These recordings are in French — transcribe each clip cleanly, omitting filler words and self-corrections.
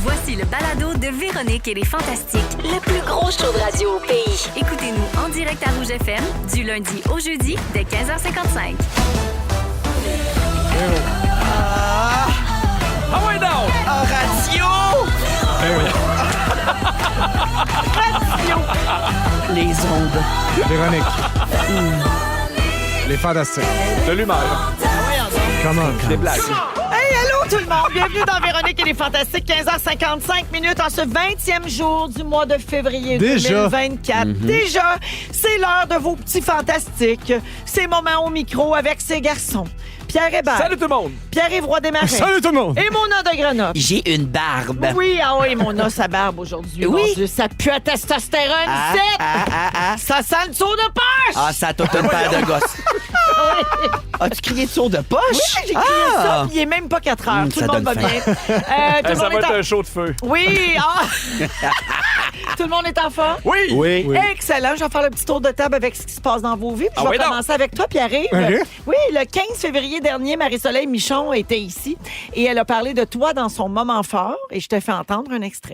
Voici le balado de Véronique et les Fantastiques. Le plus gros show de radio au pays. Écoutez-nous en direct à Rouge FM du lundi au jeudi dès 15h55. Ah ouais, non! En radio! Ben oui. Les ondes. Véronique. Les Fantastiques. De l'humeur. Comment? Des blagues. Hey, allô tout le monde! Bienvenue dans Véronique et les Fantastiques, 15h55 minutes en ce 20e jour du mois de février Déjà. 2024. Déjà, c'est l'heure de vos petits fantastiques. Ces moments au micro avec ces garçons. Pierre Hébert. Salut tout le monde! Pierre-Yves Roy Desmarais. Salut tout le monde! Et Mona de Grenoble. J'ai une barbe. Oui, ah oui, Mona, sa barbe aujourd'hui. Oui. Mon Dieu, ça pue à testostérone, Ça sent le tour de poche! Ah, ça a toute une paire de gosses. As-tu crié de tour de poche? Oui, j'ai crié ça, puis il est même pas 4 heures. Tout le ça monde va donne bien. faim. Tout le Ça monde va est être en... un show de feu. Oui, tout le monde est en forme? Oui! Oui. Excellent. Je vais faire le petit tour de table avec ce qui se passe dans vos vies. Puis Ah je vais oui, donc. commencer avec toi, Pierre-Yves. OK. Oui, le 15 février dernier, Marie-Soleil Michon était ici et elle a parlé de toi dans son moment fort et je te fais entendre un extrait.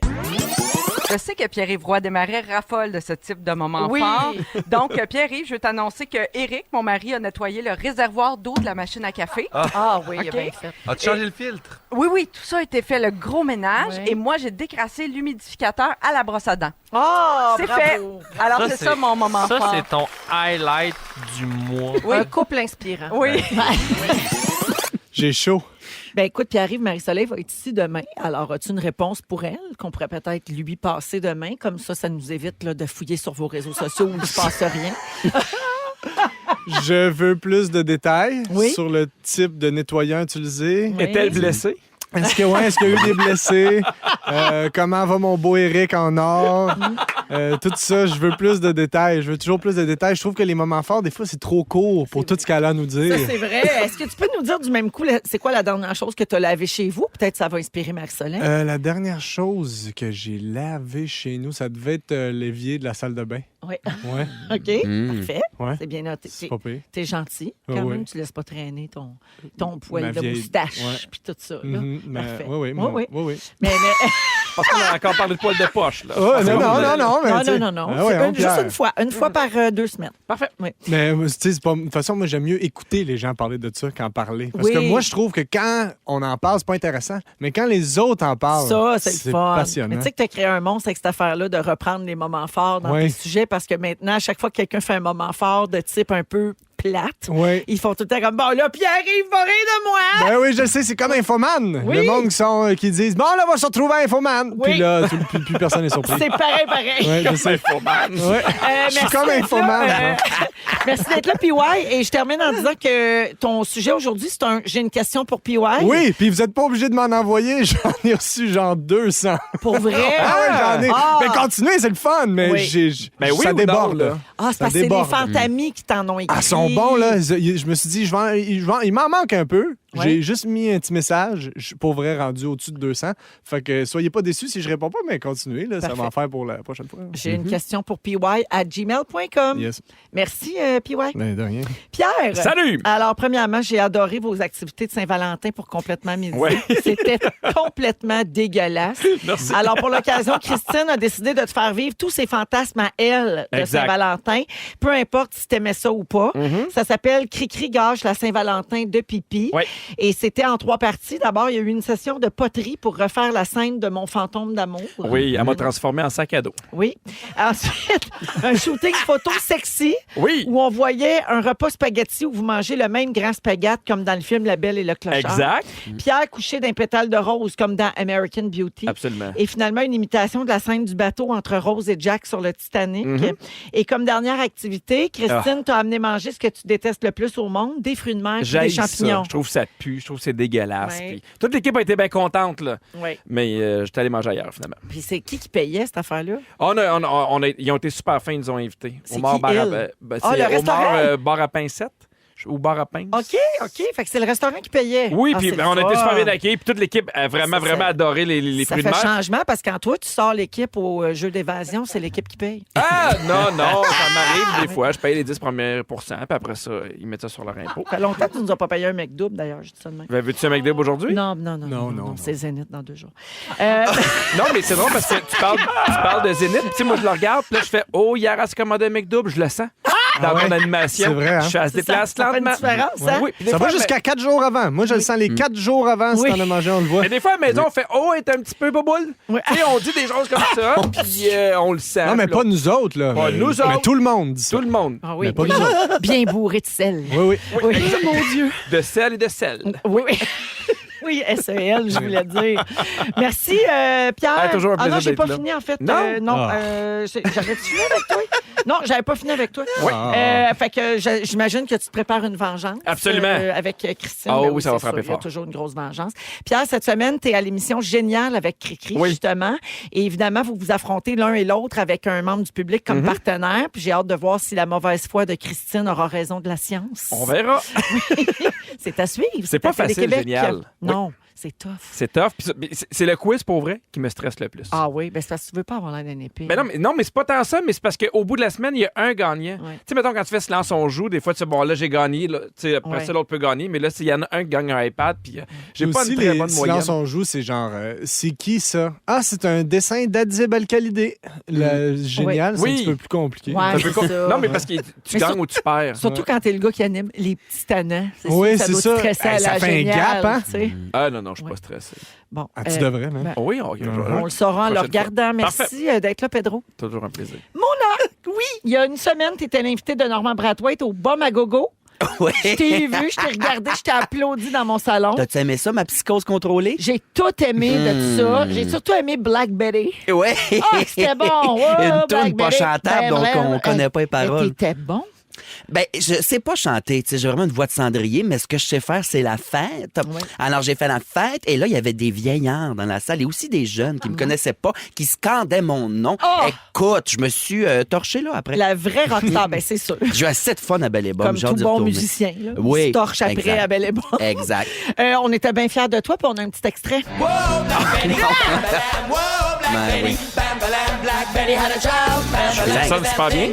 Je sais que Pierre-Yves Roy Desmarais raffole de ce type de moment Oui. fort. Donc, Pierre-Yves, je veux t'annoncer que Éric, mon mari, a nettoyé le réservoir d'eau de la machine à café. Ah oui, il a OK. bien fait. As-tu changé le filtre? Oui, tout ça a été fait, le gros ménage. Oui. Et moi, j'ai décrassé l'humidificateur à la brosse à dents. Ah, C'est bravo. fait. Alors, c'est ça mon moment Ça, fort. c'est ton highlight du mois. Oui. Un couple inspirant. Oui. J'ai chaud. Ben écoute, Pierre-Yves, Marie-Soleil va être ici demain. Alors, as-tu une réponse pour elle qu'on pourrait peut-être lui passer demain? Comme ça nous évite là, de fouiller sur vos réseaux sociaux où il ne se passe rien. Je veux plus de détails Oui. sur le type de nettoyant utilisé. Oui. Est-elle blessée? Est-ce qu'il y a eu des blessés? Comment va mon beau Eric en or? Tout ça, je veux plus de détails. Je veux toujours plus de détails. Je trouve que les moments forts, des fois, c'est trop court pour tout ce qu'elle a à nous dire. Ça, c'est vrai. Est-ce que tu peux nous dire du même coup, c'est quoi la dernière chose que tu as lavé chez vous? Peut-être ça va inspirer Marie-Soleil. La dernière chose que j'ai lavée chez nous, ça devait être l'évier de la salle de bain. Oui. Ouais, OK. Parfait. ouais. C'est bien noté. C'est pas pire. T'es gentil. Quand Ouais, même, ouais. tu laisses pas traîner ton poil Ma de vieille- moustache ouais. puis tout ça. Là. Mhm, mais- Parfait. oui. Mais Parce qu'on a encore parlé de poil de poche, là. Oh, non, mais non, tu sais- non. Ah ouais, C'est on juste Pierre. une fois. Une fois par 2 semaines. Parfait. Oui. Mais tu sais, c'est pas. De toute façon, moi, j'aime mieux écouter les gens parler de ça qu'en parler. Parce que Oui. moi, je trouve que quand on en parle, c'est pas intéressant. Mais quand les autres en parlent, Ça, c'est le fun. passionnant. Mais tu sais que tu as créé un monstre avec cette affaire-là de reprendre les moments forts dans Oui. tes sujets parce que maintenant, à chaque fois que quelqu'un fait un moment fort de type un peu plate, Oui. ils font tout le temps comme bon, là, Pierre-Yves va rire de moi. Ben oui, je le sais, c'est comme Infoman. Oui. Le monde qui disent bon, là, on va se retrouver à Infoman. Oui. Puis là, plus personne n'est surpris. C'est pareil. Ouais, je sais. Infoman. Ouais. Je suis merci comme d'être Infoman. là, merci d'être là, PY. Et je termine en disant que ton sujet aujourd'hui, j'ai une question pour PY. Oui, puis vous n'êtes pas obligé de m'en envoyer. J'en ai reçu genre 200. Pour vrai. Ah oui, j'en ai. Ah. Mais continuez, c'est le fun. Mais Oui. Ben oui ça ou déborde. non, là? Ah, c'est parce que c'est les déborde. fantamis qui t'en ont écrit. Ah, sont bons, là. Je me suis dit, il m'en manque un peu. Ouais. J'ai juste mis un petit message, pour vrai, rendu au-dessus de 200. Fait que soyez pas déçus si je réponds pas, mais continuez. Là, ça Parfait. va en faire pour la prochaine fois. J'ai une question pour py@gmail.com. Yes. Merci, PY. Ben, de rien. Pierre. Salut! Alors, premièrement, j'ai adoré vos activités de Saint-Valentin pour Complètement Midi. Oui. C'était complètement dégueulasse. Merci. Alors, pour l'occasion, Christine a décidé de te faire vivre tous ses fantasmes à elle de Exact. Saint-Valentin. Peu importe si t'aimais ça ou pas. Ça s'appelle Cri-Cri gâche la Saint-Valentin de pipi. Oui. Et c'était en 3 parties. D'abord, il y a eu une session de poterie pour refaire la scène de Mon fantôme d'amour. Oui, elle m'a transformé en sac à dos. Oui. Ensuite, un shooting photo sexy Oui. où on voyait un repas spaghetti où vous mangez le même grand spaghetti comme dans le film La Belle et le Clochard. Exact. Pierre couché d'un pétale de rose comme dans American Beauty. Absolument. Et finalement, une imitation de la scène du bateau entre Rose et Jack sur le Titanic. Mhm. Et comme dernière activité, Christine t'a amené manger ce que tu détestes le plus au monde, des fruits de mer et des J'haïs champignons. ça. Je trouve que ça pue. Je trouve que c'est dégueulasse. Ouais. Puis toute l'équipe a été bien contente, là. Oui. Mais j'étais allé manger ailleurs, finalement. Puis c'est qui payait cette affaire-là? Ils ont été super fins, ils nous ont invités. C'est Au Mort qui, bar à, elle? ben, Ah, c'est le au restaurant? Mort, bar à Pincette. au bar à pince. OK. Fait que c'est le restaurant qui payait. Oui, Ah, puis c'est le on a été fun. super bien accueillis. Puis toute l'équipe a vraiment, Ça, vraiment adoré les Ça fruits de fait mer. changement parce que quand toi, tu sors l'équipe au jeu d'évasion, c'est l'équipe qui paye. Ah, non, ça m'arrive des fois. Je paye les 10 premiers pourcents, puis après ça, ils mettent ça sur leur impôt. Ça fait longtemps que tu nous as pas payé un mec double, d'ailleurs, je dis ça de même. Veux-tu un McDo aujourd'hui? Non. Non. C'est Zénith dans 2 jours. Non, mais c'est drôle parce que tu parles de Zénith. Puis, tu sais, moi, je le regarde, puis là, je fais hier, elle se commandait un McDouble, je le sens. Dans ouais? ton animation. C'est vrai, hein? Je fais, elle se déplace ça fait une lentement. différence, hein? Oui, puis des Ça fois, va jusqu'à 4 jours avant. Moi, je le sens les 4 jours avant si Oui. t'en as mangé, on le voit. Mais des fois, à la maison, on fait elle est un petit peu boboule. Oui. Tu sais, on dit des choses comme ça, puis on le sent. Non, mais puis là, pas nous autres, là. Pas nous Mais autres. tout le monde dit ça. tout le monde. Ah oui, Mais pas oui. nous autres. Bien bourré de sel. Oui. Oui, mon Dieu. De sel et de sel. Oui. Oui, SEL, je voulais dire. Merci, Pierre. Ah, toujours un plaisir non, j'ai d'être pas là. fini, en fait. Non? J'avais fini avec toi? Non, j'avais pas fini avec toi. Oui. Fait que j'imagine que tu te prépares une vengeance. Absolument. Avec Christine. Ah Ben oui, ça va c'est frapper sûr, il y a fort. toujours une grosse vengeance. Pierre, cette semaine, tu es à l'émission Génial avec Cricri, Oui. justement. Et évidemment, vous vous affrontez l'un et l'autre avec un membre du public comme partenaire. Puis j'ai hâte de voir si la mauvaise foi de Christine aura raison de la science. On verra. C'est à suivre. C'est pas à facile, Télé-Québec. Génial. Non, c'est tough. C'est tough. Puis c'est le quiz, pour vrai, qui me stresse le plus. Ah oui, ben c'est parce que tu veux pas avoir l'air d'un épée. Ben non, mais c'est pas tant ça, mais c'est parce qu'au bout de la semaine, il y a un gagnant. Ouais. Tu sais, mettons, quand tu fais silence, on joue, des fois, tu sais, bon, là, j'ai gagné, là, tu sais, après Ouais. ça, l'autre peut gagner, mais là, s'il y en a un qui gagne un iPad, puis j'ai Puis pas aussi, une très les bonne moyenne. silences on joue, c'est genre, c'est qui ça? Ah, c'est un dessin d'Adzib Al-Khalidé. Le génial, c'est un Oui. petit peu plus compliqué. Ouais, C'est un peu c'est ça. Non, mais parce que tu Mais gagnes ou tu perds. Surtout quand t'es le gars qui anime les petits tannants. Oui, ça c'est doit ça. te stresser Hey, à ça la fait un Génial, gap, hein? tu sais. Ah non, je suis Ouais. pas stressé. Bon, Ah, tu devrais, même. ben, Oh oui, ok, on le saura en le Prochaine regardant. fois. Merci d'être là, Pedro. Toujours un plaisir. Oui, il y a une semaine, tu étais l'invité de Normand Brathwaite au Bum à Gogo. Ouais. Je t'ai vu, je t'ai regardé, je t'ai applaudi dans mon salon. T'as-tu aimé ça, ma psychose contrôlée? J'ai tout aimé de tout ça. J'ai surtout aimé Black Betty. Ouais. Ah, c'était bon. Ouais, Une Black toune pas Betty. chantable, donc on connaît pas les paroles. T'étais bon. Ben, je sais pas chanter, tu sais, j'ai vraiment une voix de cendrier, mais ce que je sais faire, c'est la fête. Ouais. Alors, j'ai fait la fête, et là, il y avait des vieillards dans la salle, et aussi des jeunes qui me connaissaient pas, qui scandaient mon nom. Oh! Écoute, je me suis torché, là, après. La vraie rockstar, ben c'est sûr. J'ai eu assez de fun à Belle et Bomme, Comme j'ai hâte tout d'y bon retourner. musicien. Là. Oui, Il se torche après exact. à Belle et Bonne. Exact. On était bien fiers de toi, puis on a un petit extrait. Ben oui. Ça sonne super bien.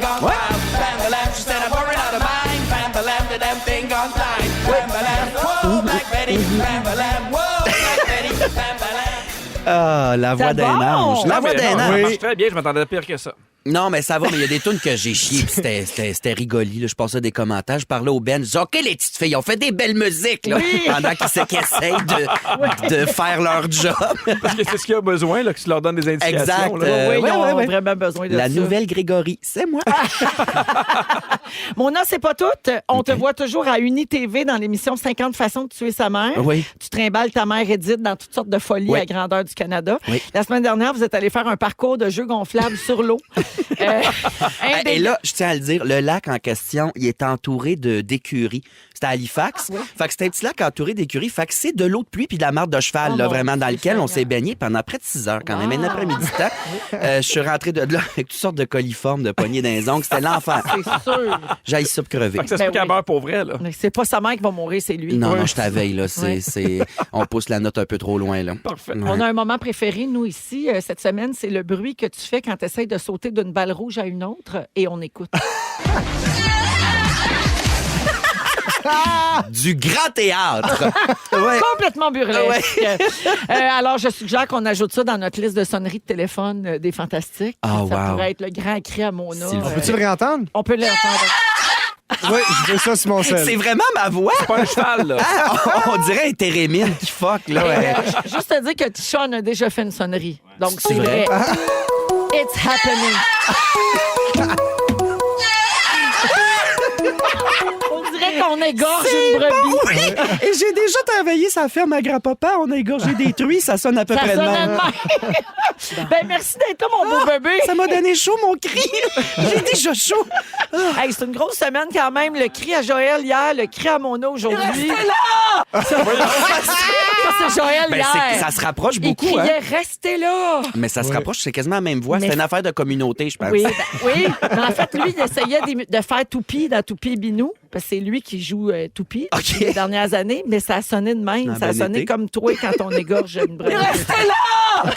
Ah, la voix C'est d'un bon! ange. La Non, voix mais d'un non, ça ange. marche très bien, je m'attendais à pire que ça. Non, mais ça va, mais il y a des tunes que j'ai chiées, puis c'était rigoli. Là. Je passais des commentaires, je parlais au Ben, je disais, OK, les petites filles, on fait des belles musiques, là, Oui. pendant qu'ils essayent de faire leur job. Parce que c'est ce qu'il y a besoin, là, que tu leur donnes des indications. Exact. là. Oui, ils ouais, ont ouais, ouais. vraiment besoin de La ça. nouvelle Grégory, c'est moi. Mona, c'est pas tout. On te voit toujours à UniTV dans l'émission 50 façons de tuer sa mère. Oui. Tu trimbales ta mère Edith dans toutes sortes de folies Oui. à grandeur du Canada. Oui. La semaine dernière, vous êtes allé faire un parcours de jeux gonflables sur l'eau. Et là, je tiens à le dire, le lac en question, il est entouré d'écuries. C'était à Halifax. Fait que c'était un petit lac entouré d'écuries. Fait que c'est de l'eau de pluie puis de la marde de cheval, Oh là, mon vraiment, dans Dieu lequel on Seigneur. s'est baigné pendant près de 6 heures quand même. Wow. Un après-midi de temps. Je suis rentré de là avec toutes sortes de coliformes, de poignées dans les ongles. C'était l'enfer. C'est sûr. J'ai ça pour crever. Fait que ça se Ben peut qu'à oui. beurre pour vrai, là. Mais c'est pas sa mère qui va mourir, c'est lui. Non, Ouais. non, je t'avais, là. On pousse la note un peu trop loin, là. Parfait. Ouais. On a un moment préféré, nous, ici, cette semaine, c'est le bruit que tu fais quand tu essaies de sauter d'une balle rouge à une autre et on écoute. Du grand théâtre. Ouais. Complètement burlesque. Ouais. Alors, je suggère qu'on ajoute ça dans notre liste de sonneries de téléphone des Fantastiques. Ah, ça wow. pourrait être le grand cri à Mona. S'il vous plaît. Peux-tu le réentendre? On peut l'entendre. Oui, je veux ça sur mon sel. C'est vraiment ma voix. Pas un cheval, là. Ah, on dirait un térémine qui fuck, là. Ouais. Juste te dire que Tisha a déjà fait une sonnerie. Donc, c'est C'est vrai. vrai. It's happening. On dirait qu'on égorge une brebis. Oui. Et j'ai déjà travaillé sa ferme à grand-papa. On a égorgé des truies. Ça sonne à peu Ça près de sonne même. de même. Ben, merci d'être là, mon beau bébé. Ça m'a donné chaud, mon cri. J'ai déjà chaud. Hey, c'est une grosse semaine quand même. Le cri à Joël hier, le cri à Mona aujourd'hui. Ça, c'est Joël Ben, hier. ça se rapproche Il beaucoup, hein? criait, restez là. Mais ça se rapproche, c'est quasiment la même voix. Mais- C'est une affaire de communauté, je pense. Oui, ben, oui. Mais en fait, lui, il essayait de faire Toupie dans Toupie et Binou. Parce que c'est lui qui joue Toupie OK. les dernières années, mais ça a sonné de même. Ah, ça a ben sonné été. comme toi quand on égorge une brebis.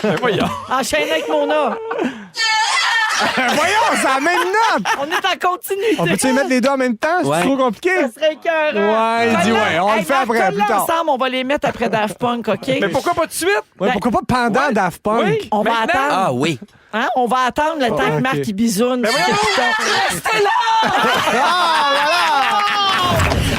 Ben voyons. Enchaîne avec mon A. Voyons, c'est la même note! On est en continuité. On peut-tu les mettre les deux en même temps? Ouais. C'est trop compliqué? Ça serait écœurant. Ouais, il dit ouais, on le fait Marc, après, plus colle-les tard. ensemble, on va les mettre après Daft Punk, OK? Mais pourquoi pas tout de suite? Ouais, pourquoi pas pendant Daft Punk? Oui. On va Maintenant? attendre. Ah oui. Hein? On va attendre le temps que OK. Marc il bisoune. Restez là!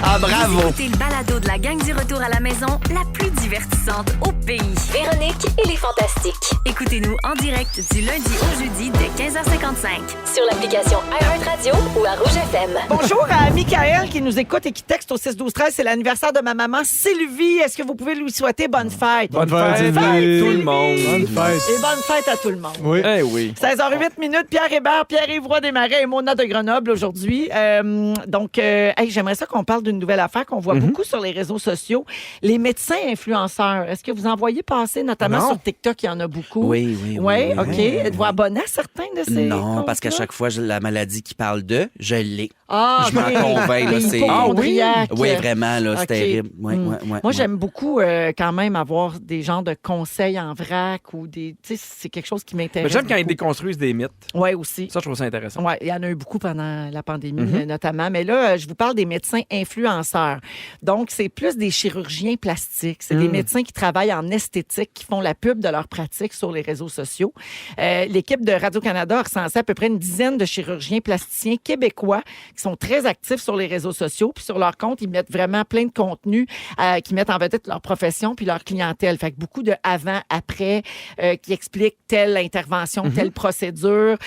Ah, Vous bravo. écoutez le balado de la gang du retour à la maison, la plus divertissante au pays. Véronique et les Fantastiques. Écoutez-nous en direct du lundi au jeudi dès 15h55. Sur l'application iHeartRadio ou à Rouge FM. Bonjour à Michael qui nous écoute et qui texte au 6-12-13. C'est l'anniversaire de ma maman Sylvie. Est-ce que vous pouvez lui souhaiter bonne fête? Bonne fête, Fête, Sylvie. tout le monde. Bonne fête. Et bonne fête à tout le monde. Oui. Eh oui. 16h08 minutes, Pierre Hébert, Pierre-Yves Roy Desmarais et Mona de Grenoble aujourd'hui. J'aimerais ça qu'on parle d'une nouvelle affaire qu'on voit beaucoup sur les réseaux sociaux. Les médecins influenceurs. Est-ce que vous en voyez passer, notamment Non. sur TikTok, il y en a beaucoup? Oui. Oui, OK. oui. Êtes-vous abonné à certains de ces Non, parce qu'à comptes-là? chaque fois, la maladie qui parle de, je l'ai. Ah, je m'en OK. convainc, là, Les c'est- hypochondriaques. Oui, vraiment, là, c'est OK. terrible. Ouais, Mm. ouais, ouais, Moi, ouais. j'aime beaucoup quand même avoir des genres de conseils en vrac ou des. Tu sais, c'est quelque chose qui Mais m'intéresse. j'aime quand ils beaucoup. déconstruisent des mythes. Oui, aussi. Ça, je trouve ça intéressant. Oui, il y en a eu beaucoup pendant la pandémie, notamment. Mais là, je vous parle des médecins influenceurs. Donc, c'est plus des chirurgiens plastiques. C'est des médecins qui travaillent en esthétique, qui font la pub de leur pratique sur les réseaux sociaux. L'équipe de Radio-Canada a recensé à peu près une dizaine de chirurgiens plasticiens québécois qui sont très actifs sur les réseaux sociaux. Puis sur leur compte, ils mettent vraiment plein de contenu qui mettent en vedette leur profession puis leur clientèle. Fait que beaucoup de avant-après qui expliquent telle intervention, telle procédure,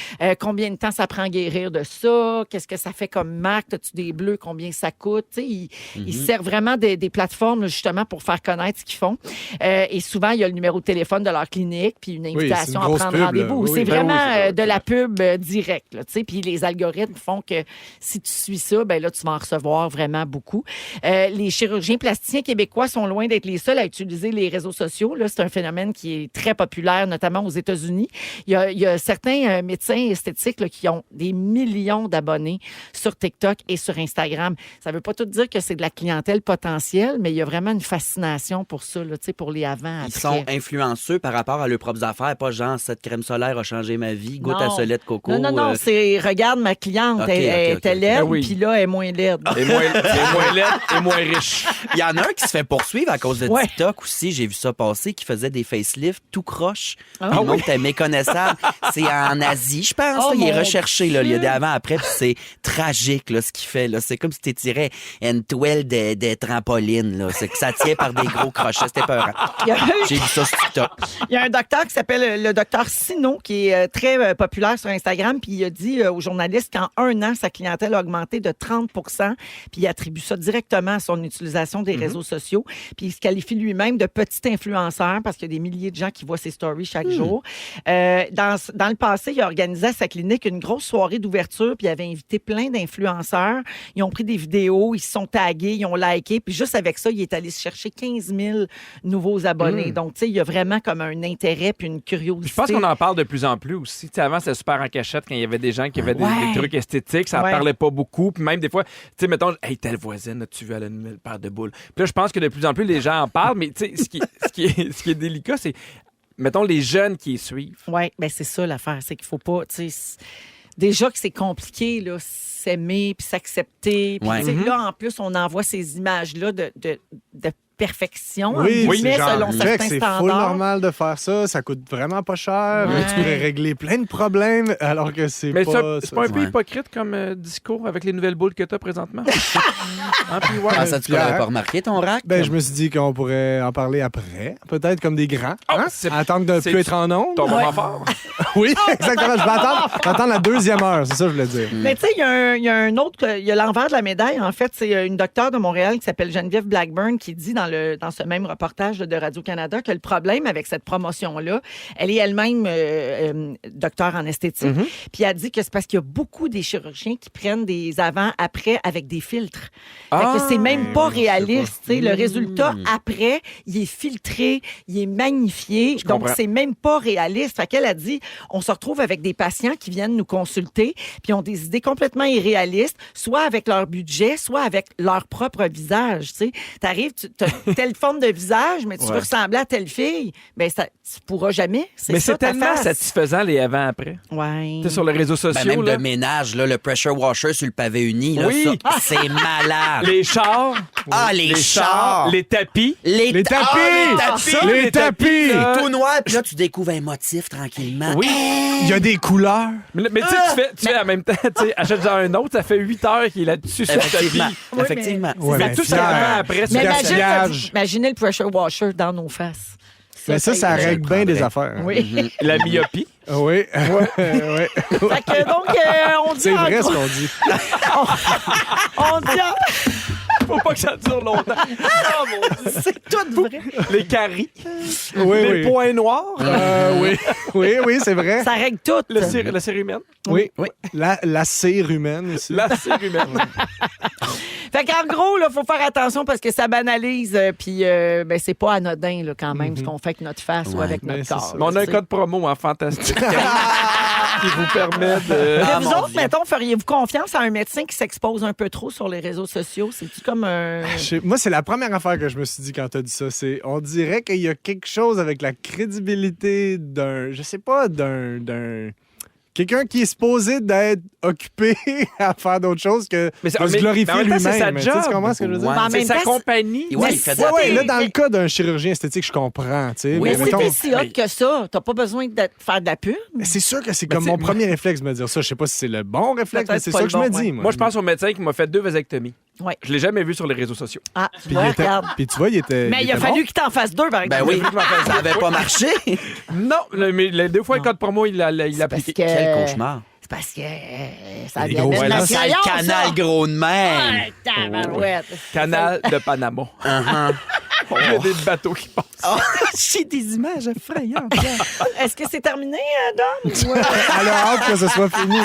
combien de temps ça prend à guérir de ça, qu'est-ce que ça fait comme marque, as-tu des bleus, combien ça coûte. Tu sais, ils servent vraiment des plateformes là, justement pour faire connaître ce qu'ils font. Et souvent, il y a le numéro de téléphone de leur clinique puis une invitation une à grosse prendre pub, là. rendez-vous. Oui, C'est ben vraiment oui, c'est de la pub directe. Là, tu sais. Puis les algorithmes font que si tu suis ça, ben là, tu vas en recevoir vraiment beaucoup. Les chirurgiens plasticiens québécois sont loin d'être les seuls à utiliser les réseaux sociaux. Là, c'est un phénomène qui est très populaire, notamment aux États-Unis. Il y a certains médecins esthétiques là, qui ont des millions d'abonnés sur TikTok et sur Instagram. Ça ne veut pas tout dire que c'est de la clientèle potentielle, mais il y a vraiment une fascination pour ça, là, tu sais, pour les avant-après. Ils sont influenceux par rapport à leurs propres affaires, pas genre cette crème solaire a changé ma vie, goûte Non. à ce lait de coco. Non, c'est regarde ma cliente, OK, elle OK, était OK. laide, Ah oui. puis là, elle est moins laide. Et moins laide et moins riche. Il y en a un qui se fait poursuivre à cause de Ouais. TikTok aussi. J'ai vu ça passer, qui faisait des facelifts tout croche. Ah Puis le oui? monde était méconnaissable. C'est en Asie, je pense. Oh là. Il est mon recherché. Là. Il y a Dieu! des avant-après. Puis c'est tragique là, ce qu'il fait. Là. C'est comme si tu tirais une toile de trampoline. Là. C'est que ça tient par des gros crochets. C'était peurant. Il y a- J'ai vu ça sur TikTok. Il y a un docteur qui s'appelle le docteur Sino, qui est très populaire sur Instagram, puis il a dit aux journalistes qu'en un an, sa clientèle a augmenté de 30 puis il attribue ça directement à son utilisation des réseaux sociaux. Puis il se qualifie lui-même de petit influenceur parce qu'il y a des milliers de gens qui voient ses stories chaque jour. Dans le passé, il a organisé à sa clinique une grosse soirée d'ouverture, puis il avait invité plein d'influenceurs. Ils ont pris des vidéos, ils se sont tagués, ils ont liké, puis juste avec ça, il est allé se chercher 15 000 nouveaux abonnés. Donc, tu sais, il y a vraiment comme un intérêt puis une curiosité. Je pense qu'on en parle de plus en plus aussi. Tu sais, avant, c'était super en cachette quand il y avait des gens qui avaient des trucs esthétiques. Ça ne Ouais. parlait pas beaucoup. Puis même des fois, tu sais, mettons, hey, telle voisine, as-tu vu, elle a une nouvelle paire de boules. Puis là, je pense que de plus en plus, les gens en parlent. Mais tu sais, ce qui est délicat, c'est, mettons, les jeunes qui les suivent. Oui, bien c'est ça l'affaire. C'est qu'il faut pas, tu sais, déjà que c'est compliqué, là, s'aimer puis s'accepter. Puis, Ouais. tu sais, là, en plus, on envoie ces images-là de perfection, Oui, entre guillemets, c'est genre, selon check, certains c'est full standards. normal de faire ça. Ça coûte vraiment pas cher. Ouais. Tu pourrais régler plein de problèmes alors que c'est Mais pas... c'est pas un peu Ouais. hypocrite comme discours avec les nouvelles boules que tu as présentement? Hein, puis ouais. Ah, ça, tu l'avais Pierre? pas remarqué, ton rack? Ben, je me suis dit qu'on pourrait en parler après. Peut-être comme des grands. Oh, Hein? c'est- Attendre de c'est- plus être en ondes. Ton moment fort. Oui, exactement. Je vais attendre la deuxième heure. C'est ça que je voulais dire. Mais tu sais, il y a un autre, il y a l'envers de la médaille. En fait, c'est une docteure de Montréal qui s'appelle Geneviève Blackburn qui dit dans dans ce même reportage de Radio-Canada que le problème avec cette promotion-là, elle est elle-même docteur en esthétique, puis elle dit que c'est parce qu'il y a beaucoup des chirurgiens qui prennent des avant-après avec des filtres. Fait que c'est même pas réaliste. Tu sais, le résultat après, il est filtré, il est magnifié, donc comprends. c'est même pas réaliste. Fait qu'elle a dit, on se retrouve avec des patients qui viennent nous consulter, puis ont des idées complètement irréalistes, soit avec leur budget, soit avec leur propre visage. Tu sais, t'arrives, tu as telle forme de visage, mais tu veux ressembler à telle fille, ben ça, tu pourras jamais. Mais ça, c'est ta tellement face. satisfaisant, les avant-après. Ouais. Tu sais, sur les réseaux sociaux, Ben, même là. de ménage, là, le pressure washer sur le pavé uni, là, Oui. ça, c'est malade. Les chars. Ah, les chars. Les tapis. Les tapis! Ah, Les tapis! là. Tout noir, puis là, tu découvres un motif tranquillement. Oui. Il y a des couleurs. Mais tu sais, tu fais en même temps, tu sais, achète-en un autre, ça fait 8 heures qu'il est là-dessus sur le tapis. Effectivement. Oui, Effectivement. Ouais, C'est mais tout ça fier. avant, après. Mais Gaspillage. imaginez le pressure washer dans nos faces. Mais ça règle bien des affaires. Oui. La myopie. Oui. Ouais. Fait que donc, on dit C'est en vrai ce gros- qu'on dit. on dit en- Faut pas que ça dure longtemps. Oh mon Dieu. c'est tout vrai. Les caries. Oui, les oui. points noirs. Oui, c'est vrai. Ça règle tout. La cire humaine. Oui. La cire humaine aussi. La cire humaine. Fait qu'en gros, il faut faire attention parce que ça banalise. Puis, ben, c'est pas anodin là, quand même ce qu'on fait avec notre face ou Ouais. avec Mais notre c'est corps. ça. Mais on a un tu sais. code promo en fantastique qui vous permet de. Mais vous mon autres, Dieu. mettons, feriez-vous confiance à un médecin qui s'expose un peu trop sur les réseaux sociaux? C'est-tu comme un... Moi, c'est la première affaire que je me suis dit quand tu as dit ça. On dirait qu'il y a quelque chose avec la crédibilité d'un. Je sais pas, d'un. Quelqu'un qui est supposé d'être occupé à faire d'autres choses que Mais de se glorifier mais en même temps, c'est sa lui-même. Tu sais, job. tu comprends ce que je veux dire? Ouais. Mais en C'est même sa temps, compagnie. Ouais, Mais il fait si de Ouais, là, t'es- dans le cas d'un chirurgien esthétique, je comprends. Tu sais, Oui, mais si mettons- t'es si hot que ça, t'as pas besoin de faire de la pub. Mais c'est sûr que c'est Mais comme tu sais, mon premier réflexe de me dire ça. Je sais pas si c'est le bon réflexe, mais Peut-être c'est pas ça le que je me bon, dis. ouais. Moi, Moi, je pense au médecin qui m'a fait 2 vasectomies. Ouais. Je l'ai jamais vu sur les réseaux sociaux. Ah, tu Puis, vois, regarde. puis tu vois, il était. Mais il a était fallu bon. qu'il t'en fasse 2, par exemple. Ben oui, ça avait pas marché. Non, mais les 2 fois le code promo, il l'a C'est parce appliqué. que... Quel cauchemar. C'est parce que ça Les vient gros mettre ouais, la là, Ça, le science, canal ça. gros de même. Ouais, tabarouette. Canal de Panama. On a des bateaux qui passent. Oh, j'ai des images effrayantes. Est-ce que c'est terminé, Dom? Ouais, elle a hâte que ce soit fini.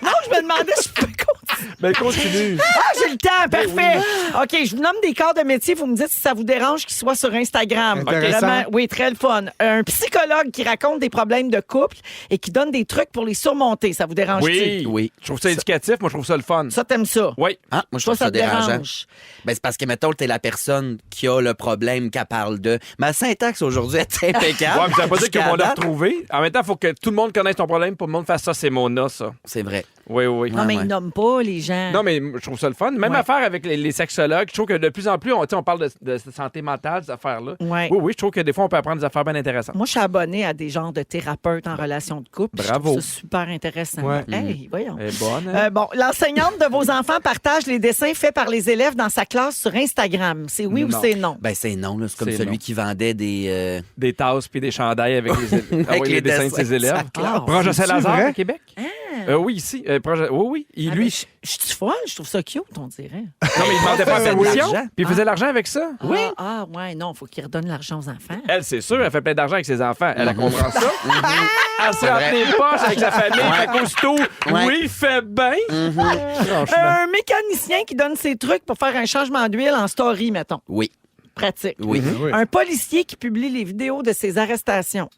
Non, je me demandais si je peux continuer. Ben, continue. Ah, j'ai le temps, parfait. OK, je vous nomme des corps de métier. Vous me dites si ça vous dérange qu'ils soient sur Instagram. Intéressant. Vraiment, oui, très le fun. Un psychologue qui raconte des problèmes de couple et qui donne des trucs pour les surmonter. Ça vous dérange-tu? Oui. Oui. Je trouve ça éducatif. Moi, je trouve ça le fun. Ça, t'aimes ça? Oui. Ah, moi, je Toi, trouve ça te dérangeant. dérange. Ben, c'est parce que, mettons, t'es la personne qui a le problème, qu'elle parle de. Ma syntaxe aujourd'hui est impeccable. Ouais, mais ça veut pas dire que Jusqu'à mon l'a date. retrouvé. En même temps, il faut que tout le monde connaisse ton problème pour que le monde fasse ça. C'est mon os, ça. C'est vrai. Oui, oui. Non, mais ouais. ils nomment pas les gens. Non, mais je trouve ça le fun. Même Ouais. affaire avec les sexologues. Je trouve que de plus en plus, on parle de santé mentale, ces affaires-là. Ouais. Oui, oui, je trouve que des fois, on peut apprendre des affaires bien intéressantes. Moi, je suis abonnée à des genres de thérapeutes en relation de couple. Bravo. Je trouve ça super intéressant. Ouais. Hey, voyons. Elle est bonne, hein? Bon, l'enseignante de vos enfants partage les dessins faits par les élèves dans sa classe sur Instagram. C'est oui Non. ou c'est non? Ben, c'est non, là. C'est comme C'est celui non. qui vendait des. Des tasses puis des chandails avec Avec les les dessins de dessins ses élèves. de sa classe. Projet C'est Saint-Lazare, vrai? à Québec. Oui, ici. Oui. Et Ah, lui, mais je suis folle, je trouve ça cute, on dirait. non, mais il demandait pas fait de d'admission. l'argent. Puis il faisait de l'argent avec ça. Oui. Ah, ouais, non, il faut qu'il redonne l'argent aux enfants. Elle, c'est sûr, elle fait plein d'argent avec ses enfants. Elle comprend ça. Elle se C'est rentre vrai. les poches avec sa famille. Fait qu'aussitôt, Ouais. oui, il fait bien. Franchement. Un mécanicien qui donne ses trucs pour faire un changement d'huile en story, mettons. Oui. Pratique. Oui. Oui. Un policier qui publie les vidéos de ses arrestations.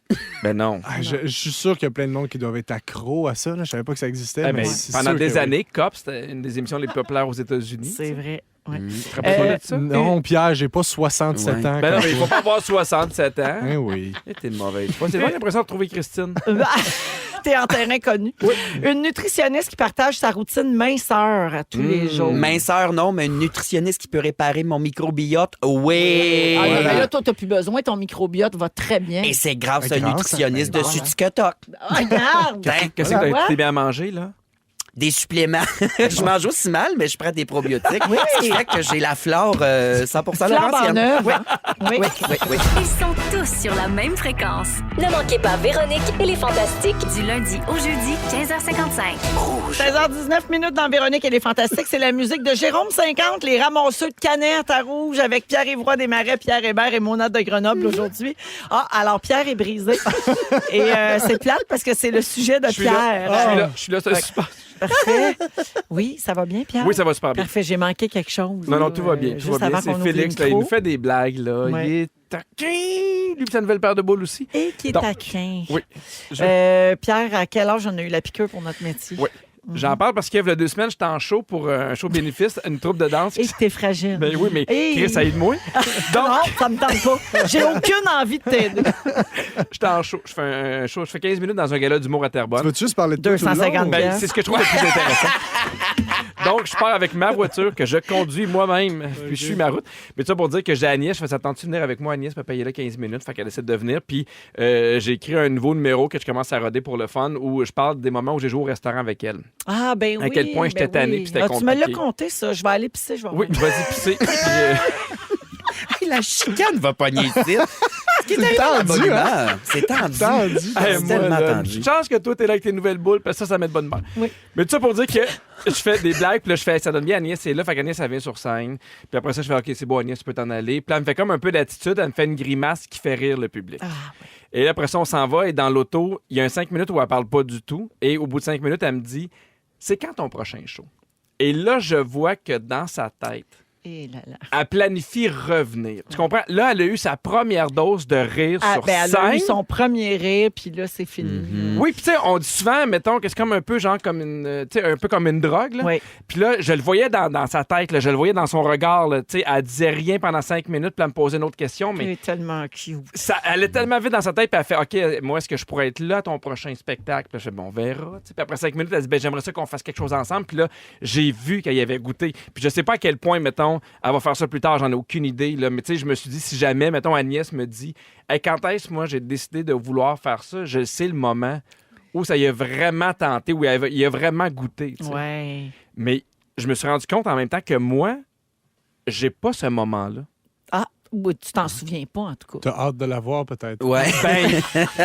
Ben non. Ah, je suis sûr qu'il y a plein de monde qui doivent être accro à ça. Là. Je savais pas que ça existait. Eh mais ben, c'est pendant sûr des que oui. années, Cops, c'était une des émissions les plus populaires aux États-Unis. C'est vrai. Ouais. Tu te rappelles pas de ça? Non, Pierre, j'ai pas 67 Ouais. ans. Ben non, comme mais il faut toi. pas avoir 67 ans. Hein, oui. Eh, T'es une mauvaise foi. C'est vraiment l'impression de trouver Christine. T'es en terrain connu. Une nutritionniste qui partage sa routine minceur à tous les jours. Minceur, non, mais une nutritionniste qui peut réparer mon microbiote, oui. Ah, mais Voilà. là, toi, t'as plus besoin. Ton microbiote va très bien. Et c'est grâce Ben, à un grâce à- nutritionniste ben, dessus voilà. TikTok. Ah, regarde! Qu'est-ce que Voilà. t'es bien à manger, là? Des suppléments. Je mange aussi mal, mais je prends des probiotiques. Ce qui fait que j'ai la flore 100% Flambe en laurentienne. neuf. Oui. Oui. Oui. Ils sont tous sur la même fréquence. Ne manquez pas Véronique et les Fantastiques. Du lundi au jeudi, 15h55. 16h19 dans Véronique et les Fantastiques. C'est la musique de Jérôme 50, les ramasseux de canettes à rouge avec Pierre-Yves Roy Desmarais, Pierre Hébert et Mona de Grenoble aujourd'hui. Ah, alors Pierre est brisé. Et c'est plate parce que c'est le sujet de Je suis là, Pierre. ça se passe. Parfait. Oui, ça va bien, Pierre? Oui, ça va super bien. Parfait, j'ai manqué quelque chose. Non, tout va bien. Juste Tout va bien. avant qu'on C'est ouvre Félix, le là, il micro. nous fait des blagues. Là. Ouais. Il est taquin. Lui, sa nouvelle paire de boules aussi. Et qui est Donc, taquin. Oui. Pierre, à quel âge on a eu la piqûre pour notre métier? Oui. J'en parle parce qu'il y a 2 semaines, j'étais en show pour un show bénéfice, une troupe de danse. Et t'es fragile. Ben oui, mais Hey. Chris, ça aide-moi. Non, Donc, ça me tente pas. J'ai aucune envie de t'aider. j'étais en show. Je fais un show. Je fais 15 minutes dans un gala d'humour à Tu Terrebonne. veux juste parler de toi tout le long? 250 Ben, c'est ce que je trouve le plus intéressant. Donc, je pars avec ma voiture que je conduis moi-même, puis je suis ma route. Mais ça pour dire que j'ai Agnès, je fais ça, tentes-tu venir avec moi? Agnès m'a payé là 15 minutes, fait qu'elle essaie de venir. Puis j'ai écrit un nouveau numéro que je commence à roder pour le fun où je parle des moments où j'ai joué au restaurant avec elle. Ah, ben oui. À quel point j'étais tanné, puis c'était Tu me l'as compliqué. compté, ça. Je vais aller pisser, je vais Oui, revenir. vas-y pisser. Puis, Hey, la chicane va pogner ici. C'est tendu, hein? C'est tendu. Tendu. hey, C'est moi, tellement là, tendu. chance que toi, t'es là avec tes nouvelles boules, parce que ça met de bonne humeur. Oui. Mais tout ça pour dire que je fais des blagues, puis là, je fais, ça donne bien, Agnès, c'est là, fait qu'Agnès, elle vient sur scène. Puis après ça, je fais, OK, c'est bon, Agnès, tu peux t'en aller. Puis là, elle me fait comme un peu d'attitude, elle me fait une grimace qui fait rire le public. Ah, Et là, après ça, on s'en va, et dans l'auto, il y a un 5 minutes où elle parle pas du tout. Et au bout de 5 minutes, elle me dit, c'est quand ton prochain show? Et là, je vois que dans sa tête, et là, là. elle planifie revenir. Tu comprends? Là, elle a eu sa première dose de rire Ah, sur ben, elle scène. a eu son premier rire, puis là, c'est fini. Oui, puis tu sais, on dit souvent, mettons, que c'est comme un peu genre comme une, tu sais, un peu comme une drogue, là. Oui. Puis là, je le voyais dans sa tête, là, je le voyais dans son regard, là, tu sais, elle disait rien pendant 5 minutes, puis elle me posait une autre question, Il mais est tellement cute. ça, elle est tellement vite dans sa tête, puis elle fait, OK, moi, est-ce que je pourrais être là à ton prochain spectacle? Puis je fais, bon, on verra. Tu sais, puis après 5 minutes, elle dit, ben, j'aimerais ça qu'on fasse quelque chose ensemble. Puis là, j'ai vu qu'elle y avait goûté. Puis je sais pas à quel point, mettons, elle va faire ça plus tard, j'en ai aucune idée, là. Mais tu sais, je me suis dit, si jamais, mettons, Agnès me dit, hey, quand est-ce, moi, j'ai décidé de vouloir faire ça, je sais le moment où ça y a vraiment tenté, où il a vraiment goûté. Tu sais. Ouais. Mais je me suis rendu compte en même temps que moi, j'ai pas ce moment-là. Ah, oui, tu t'en souviens pas, en tout cas. T'as hâte de la voir, peut-être. Ouais. Ben,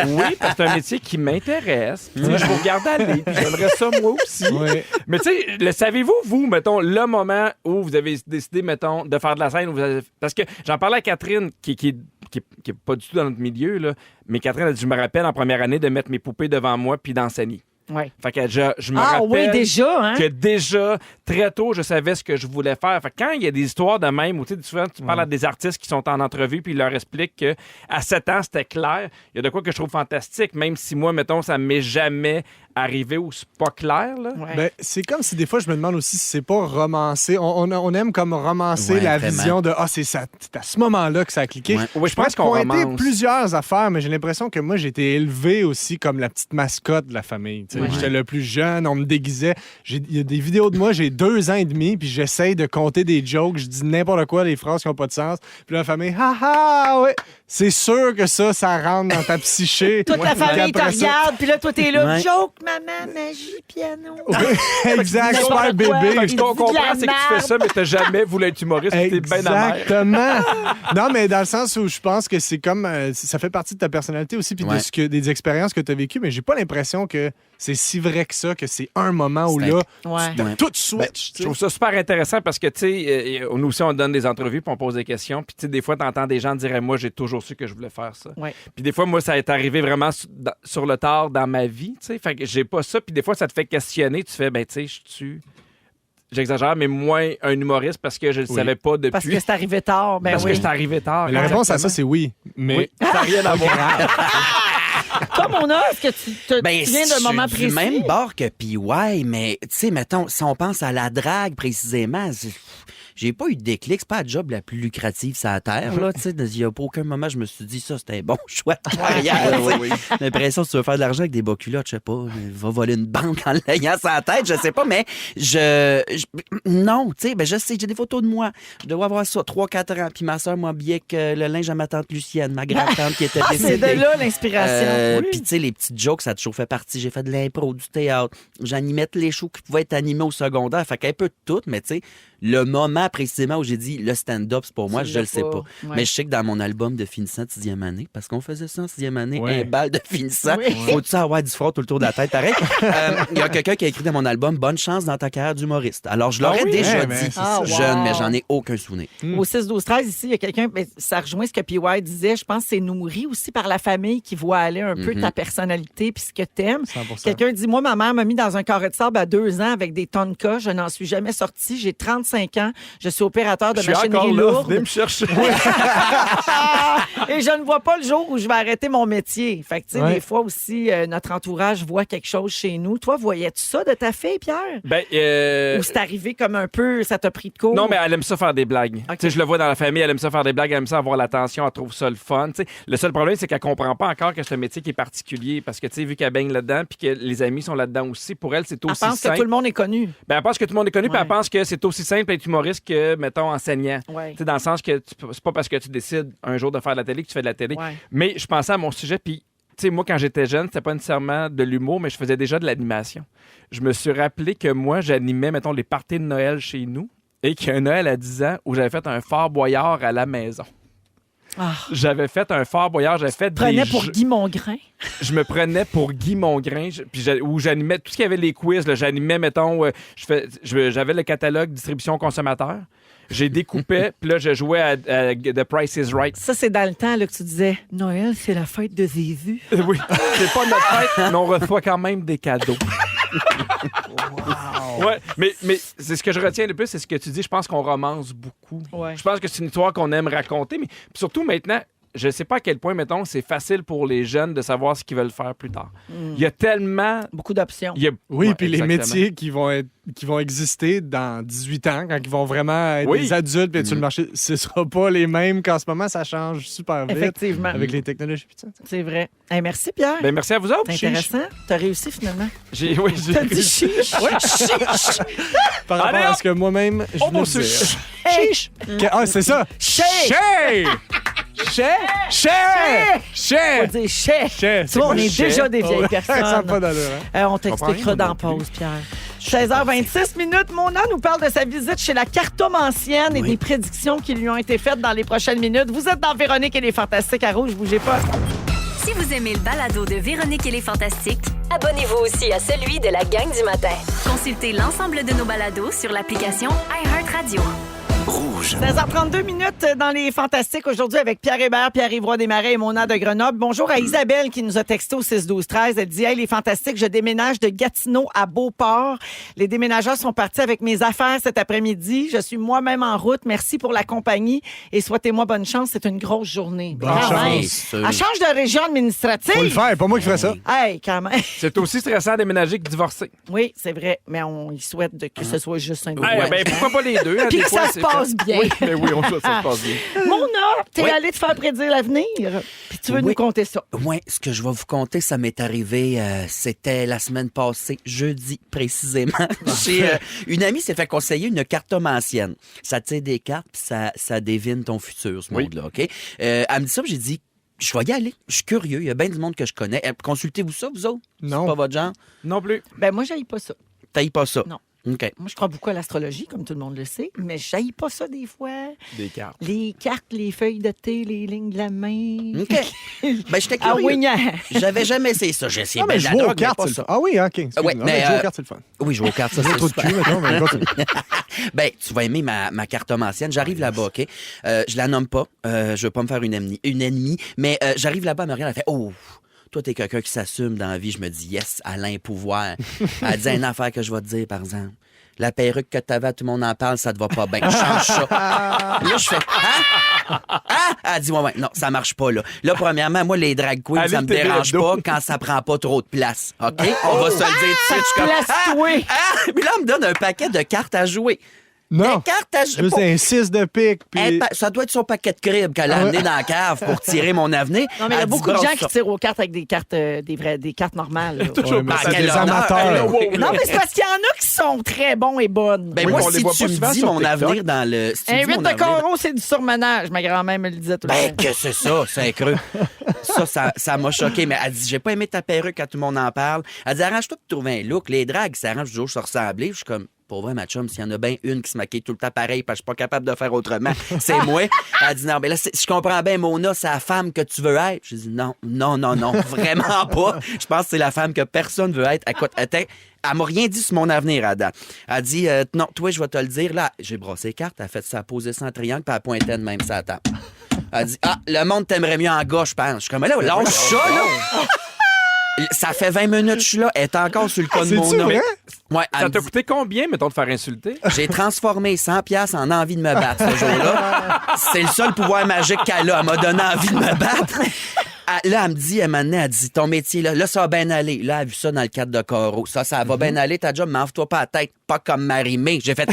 oui, parce que c'est un métier qui m'intéresse. Tu sais, je vous regarde aller, puis j'aimerais ça moi aussi. Ouais. Mais tu sais, le savez-vous, vous, mettons, le moment où vous avez décidé, mettons, de faire de la scène, où vous avez... parce que j'en parlais à Catherine, qui est pas du tout dans notre milieu, là, mais Catherine a dit, je me rappelle en première année de mettre mes poupées devant moi puis d'enseigner. Ouais. Fait que je me Ah, rappelle oui, déjà, hein? que déjà, très tôt, je savais ce que je voulais faire. Fait que quand il y a des histoires de même, où tu sais, souvent, tu parles à des artistes qui sont en entrevue, puis ils leur expliquent qu'à 7 ans, c'était clair. Il y a de quoi que je trouve fantastique, même si moi, mettons, ça m'est jamais arrivé ou c'est pas clair, là. Ouais. Ben, c'est comme si des fois, je me demande aussi si c'est pas romancé. On aime comme romancer Ouais, la vraiment. vision de c'est à ce moment-là que ça a cliqué. Ouais. Oui, je pense qu'on pointer romance. plusieurs affaires, mais j'ai l'impression que moi, j'ai été élevé aussi comme la petite mascotte de la famille. Tu sais, Ouais. J'étais le plus jeune, on me déguisait. Il y a des vidéos de moi, j'ai 2 ans et demi, puis j'essaye de compter des jokes, je dis n'importe quoi, des phrases qui n'ont pas de sens. Puis la famille, ouais, c'est sûr que ça rentre dans ta psyché. Toute la Puis famille te après ça- regarde, puis là, toi, t'es là. Ouais. Joke, maman, magie, piano. Oui, exact, super N'importe quoi. bébé. Fait que Il je dit de la comprends, c'est que tu fais ça, mais t'as jamais voulu être humoriste, puis t'es bien amer. Exactement. Non, mais dans le sens où je pense que c'est comme ça fait partie de ta personnalité aussi puis Ouais. des expériences que tu as vécues, mais j'ai pas l'impression que c'est si vrai que ça, que c'est un moment où C'est là, Ouais. Ouais. tout Ben, switch. je trouve ça super intéressant parce que, tu sais, nous aussi, on donne des entrevues puis on pose des questions. Puis, tu sais, des fois, t'entends des gens dire, moi, j'ai toujours su que je voulais faire ça. Ouais. Puis, des fois, moi, ça est arrivé vraiment sur le tard dans ma vie, tu sais. Fait que j'ai pas ça. Puis, des fois, ça te fait questionner. Tu fais, ben, tu sais, j'exagère, mais moins un humoriste parce que je le Oui. savais pas depuis. Parce que c'est arrivé tard. Ben Parce oui. que c'est arrivé tard. Mais la réponse à Exactement. ça, c'est oui. Mais Oui, ça n'a rien à voir. Toi, Mona, est-ce que tu Ben, viens d'un moment je suis précis? du même bord que PY, mais tu sais, mettons, si on pense à la drague précisément, j'ai pas eu de déclic. C'est pas la job la plus lucrative sur la Terre, là. Tu sais, il y a pas aucun moment, je me suis dit, ça, c'était un bon choix de carrière. J'ai l'impression que tu veux faire de l'argent avec des bas culottes, je sais pas, va voler une banque en l'ayant sur la tête, je sais pas, mais non, tu sais, ben je sais, j'ai des photos de moi. Je dois avoir ça, 3-4 ans, puis ma soeur m'habillait avec le linge à ma tante Lucienne, ma grand-tante qui était décédée. C'est de là l'inspiration. Puis tu sais, les petites jokes, ça a toujours fait partie. J'ai fait de l'impro, du théâtre. J'animais tous les shows qui pouvaient être animés au secondaire. Fait qu'un peu de tout, mais tu sais, le moment précisément où j'ai dit le stand-up, c'est pour moi, je le sais pas. Ouais. Mais je sais que dans mon album de finissant de 6e année, parce qu'on faisait ça en 6e année, Ouais. un bal de finissant, Oui. faut-tu avoir du front tout le tour de la tête, pareil? Il y a quelqu'un qui a écrit dans mon album bonne chance dans ta carrière d'humoriste. Alors, je l'aurais déjà Ouais, mais dit c'est ça. jeune, Wow. mais j'en ai aucun souvenir. Au 6-12-13, ici, il y a quelqu'un, ben, ça rejoint ce que PY disait, je pense que c'est nourri aussi par la famille qui voit aller un peu ta personnalité puis ce que t'aimes. 100%. Quelqu'un dit, moi, ma mère m'a mis dans un carré de sable à 2 ans avec des tonkas. Je n'en suis jamais sortie. J'ai 35 ans. Je suis opérateur de Je suis encore machinerie là, lourde. venez me chercher. Et je ne vois pas le jour où je vais arrêter mon métier. Fait que, tu sais, Ouais. des fois aussi, notre entourage voit quelque chose chez nous. Toi, voyais-tu ça de ta fille, Pierre? Ben, Ou c'est arrivé comme un peu, ça t'a pris de court? non, mais elle aime ça faire des blagues. Ok. Tu sais, je le vois dans la famille, elle aime ça faire des blagues, elle aime ça avoir l'attention, elle trouve ça le fun. Tu sais, le seul problème, c'est qu'elle comprend pas encore que c'est un métier qui est particulier parce que, tu sais, vu qu'elle baigne là-dedans puis que les amis sont là-dedans aussi, pour elle, c'est Elle aussi pense que simple. tout le monde est connu. Ben, elle pense que tout le monde est connu, puis Ouais. elle pense que c'est aussi simple être humoriste que, mettons, enseignant. Ouais. Tu sais, dans le sens que c'est pas parce que tu décides un jour de faire de la télé que tu fais de la télé. Ouais. Mais je pensais à mon sujet, puis, tu sais, moi, quand j'étais jeune, c'était pas nécessairement de l'humour, mais je faisais déjà de l'animation. Je me suis rappelé que moi, j'animais, mettons, les parties de Noël chez nous et qu'il y a un Noël à 10 ans où j'avais fait un Fort Boyard à la maison. Ah. J'avais fait un Fort Boyard, j'avais fait Prenais des pour jeux. Guy Mongrain. Je me prenais pour Guy Mongrain, où j'animais tout ce qu'il y avait les quiz. Là, j'animais, mettons, j'avais le catalogue distribution consommateur. J'ai découpé, puis là, je jouais à The Price is Right. Ça, c'est dans le temps là, que tu disais Noël, c'est la fête de Jésus. Oui, c'est pas notre fête, mais on reçoit quand même des cadeaux. Ouais, mais c'est ce que je retiens le plus, c'est ce que tu dis. Je pense qu'on romance beaucoup. Ouais. Je pense que c'est une histoire qu'on aime raconter, mais puis surtout maintenant, je sais pas à quel point, mettons, c'est facile pour les jeunes de savoir ce qu'ils veulent faire plus tard. Il y a tellement... Beaucoup d'options. il y a- Oui, Ouais, puis les exactement. métiers qui vont exister dans 18 ans, quand ils vont vraiment être Oui. des adultes puis être sur le marché, ce ne sera pas les mêmes qu'en ce moment. Ça change super vite Effectivement. avec les technologies. puis ça. C'est vrai. Hey, merci, Pierre. Ben, merci à vous autres. C'est Chiche. intéressant. T'as réussi finalement. J'ai T'as dit chiche. Par rapport Allez, à hop! ce que moi-même, je Oh, venais mon de dire. Dieu. Chiche. Ah, c'est ça! Chez. Chez! Chez! Chez! On Chez! dit chez. Chez! Tu vois, on est chez? déjà des vieilles Ça personnes. n'a pas d'allure, hein? On t'expliquera dans pause, Pierre. 16h26 minutes. Mona nous parle de sa visite chez la cartomancienne et des prédictions qui lui ont été faites dans les prochaines minutes. Vous êtes dans Véronique et les Fantastiques à Rouge. Bougez pas. Si vous aimez le balado de Véronique et les Fantastiques, Abonnez-vous aussi à celui de la gang du matin. consultez l'ensemble de nos balados sur l'application iHeartRadio. 16h32 minutes dans les Fantastiques aujourd'hui avec Pierre Hébert, Pierre-Yves Roy Desmarais et Mona de Grenoble. Bonjour à Isabelle qui nous a texté au 6-12-13. Elle dit « Hey, les Fantastiques, je déménage de Gatineau à Beauport. Les déménageurs sont partis avec mes affaires cet après-midi. Je suis moi-même en route. Merci pour la compagnie et souhaitez-moi bonne chance. C'est une grosse journée. Bonne Quand chance. même. Sûr. Elle change de région Faut le administrative. faire, pas moi qui ferais ça. Hey, quand même. C'est aussi stressant à déménager que divorcer. Oui, c'est vrai, mais on y souhaite que ce soit juste un Hey, voyage. ben, pourquoi pas les deux? Hein, Puis des que fois, ça se c'est passe fait. bien. Oui, mais oui, on souhaite que ça se passe bien. Mona, t'es Oui. allé te faire prédire l'avenir. Puis tu veux Oui. nous conter ça. Oui, ce que je vais vous conter, ça m'est arrivé, c'était la semaine passée, jeudi précisément. J'ai une amie s'est fait conseiller une cartomancienne. Ça tire des cartes, puis ça devine ton futur, ce Oui. monde-là, OK? Elle me dit ça, puis j'ai dit, je vais y aller. Je suis curieux, il y a bien du monde que je connais. Consultez-vous ça, vous autres? Non. C'est pas votre genre? Non plus. Ben moi, j'haïs pas ça. T'ailles pas ça? Non. OK. Moi, je crois beaucoup à l'astrologie, comme tout le monde le sait, mais j'haïs pas ça des fois. Des cartes. Les cartes, les feuilles de thé, les lignes de la main. OK. Ben, j'étais Ah curieux. oui, nya. J'avais jamais essayé ça. J'ai essayé Non, mais ben de la jouer aux drogue, mais cartes, pas c'est le ça. fun. Ah oui, OK. Excuse-moi. Ouais, Non, mais, jouer aux cartes, c'est le fun. Oui, jouer aux cartes, ça, J'ai c'est trop de super. cul, mettons, mais continue. Ben, tu vas aimer ma cartomancienne. J'arrive là-bas, OK? Je la nomme pas. Je veux pas me faire une ennemie. Mais j'arrive là-bas, Marianne, elle fait « Oh, toi, t'es quelqu'un qui s'assume dans la vie. » Je me dis « Yes, Alain Pouvoir. » Elle dit une affaire que je vais te dire, par exemple. La perruque que t'avais, tout le monde en parle, ça te va pas bien. Change ça. Là, je fais « Hein? Hein? » Elle dit « Ouais, non, ça marche pas, là. » Là, premièrement, moi, les drag queens, Allez, ça me t'es dérange vélo. pas quand ça prend pas trop de place. OK? On va se le dire tout de suite. Je suis comme, Place-toi. Puis là, elle me donne un paquet de cartes à jouer. Non. Des cartes à Juste un 6 de pique. Puis... Ça doit être son paquet de cribs qu'elle a amené dans la cave pour tirer mon avenir. Non, mais il y a Elle dit, beaucoup de gens brosse qui ça. tirent aux cartes avec des cartes, des cartes normales. là. Ouais, mais Ben, c'est quel des honneur. amateurs. Non, mais c'est parce qu'il y en a qui sont très bons et bonnes. Ben Oui, moi, mais on les si voit tu pas me souvent dis sur mon TikTok. avenir dans le... Si tu me Un dis 8 mon de avenir- carreau, c'est du surmenage. Ma grand-mère me le disait tout le Ben, temps. que c'est ça, c'est creux. Ça m'a choqué. Mais elle dit, j'ai pas aimé ta perruque quand tout le monde en parle. Elle dit, arrange-toi de trouver un look. Les dragues, ça arrange toujours se ressembler. Je suis comme, pour vrai, ma chum, s'il y en a bien une qui se maquille tout le temps pareil parce que je suis pas capable de faire autrement, c'est moi. Elle dit, non, mais là, je comprends bien, Mona, c'est la femme que tu veux être. J'ai dit, non, vraiment pas. Je pense que c'est la femme que personne veut être. Écoute, elle m'a rien dit sur mon avenir, Adam. Elle dit, non, toi, je vais te le dire. Là, j'ai brossé les cartes, elle a fait ça, posé ça en triangle, puis elle pointait de même sa table. Elle dit, le monde t'aimerait mieux en gars, je pense. Je suis comme, là, lâche ça, là. Ça fait 20 minutes que je suis là, elle est encore sur le cas de mon C'est-tu nom. vrai? Ouais, elle Ça me t'a dit- coûté combien, mettons, de faire insulter? j'ai transformé 100$ en envie de me battre ce jour-là. C'est le seul pouvoir magique qu'elle a. Elle m'a donné envie de me battre. Là, elle me dit, elle dit, ton métier, là, ça va bien aller. Là, elle a vu ça dans le cadre de Coro. Ça va bien aller, ta job, m'enfle-toi pas la tête, pas comme Marie-Mé. J'ai fait,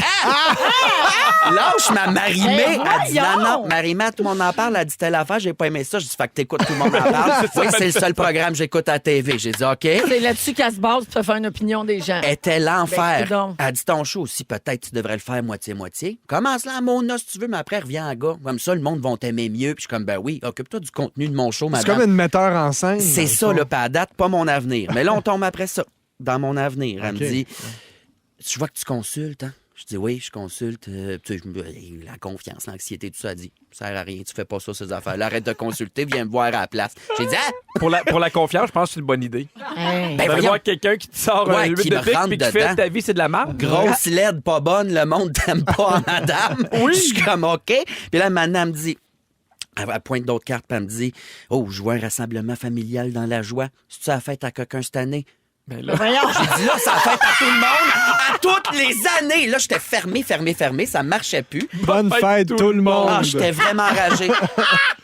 lâche ma Marie-Mé. Eh, Elle dit, voyons! non, Marie-Mé, tout le monde en parle. Elle dit, telle affaire, j'ai pas aimé ça. Je dis, fait que t'écoutes, tout le monde en parle. Oui, c'est le seul programme que j'écoute à la TV. J'ai dit, OK. C'est là-dessus qu'elle se base pour se faire une opinion des gens. Était l'enfer. Ben, coudonc. Elle dit ton show aussi, peut-être tu devrais le faire moitié-moitié. Commence là à Mona si tu veux, mais après reviens en gars. Comme ça, le monde va t'aimer mieux. Puis je suis comme, ben oui, occupe-toi du contenu de mon show, C'est madame. comme une metteur en scène. C'est dans ça, le là, fond. pas à date, pas mon avenir. Mais là, on tombe après ça, dans mon avenir. Elle OK. me dit, je vois que tu consultes, hein? Je dis, oui, je consulte. Tu sais, la confiance, l'anxiété, tout ça. Elle dit, ça sert à rien, tu fais pas ça, ces affaires-là. Arrête de consulter, viens me voir à la place. J'ai dit, Pour la confiance, je pense que c'est une bonne idée. Hey. Ben, D'aller voyons. voir quelqu'un qui te sort Ouais, un 8 qui de me pique rentre puis qui dedans. fait ta vie, c'est de la merde. grosse laide, pas bonne, le monde t'aime pas, madame. Oui. Je suis comme, OK. Puis là, maintenant, elle me dit, elle pointe d'autres cartes, puis elle me dit, oh, je vois un rassemblement familial dans la joie. C'est-tu la fête à quelqu'un cette année? Ben là, Voyons. J'ai dit, là, ça fête à tout le monde, à toutes les années. Là, j'étais fermé, ça marchait plus. Bonne fête, tout le monde. Ah, j'étais vraiment enragé.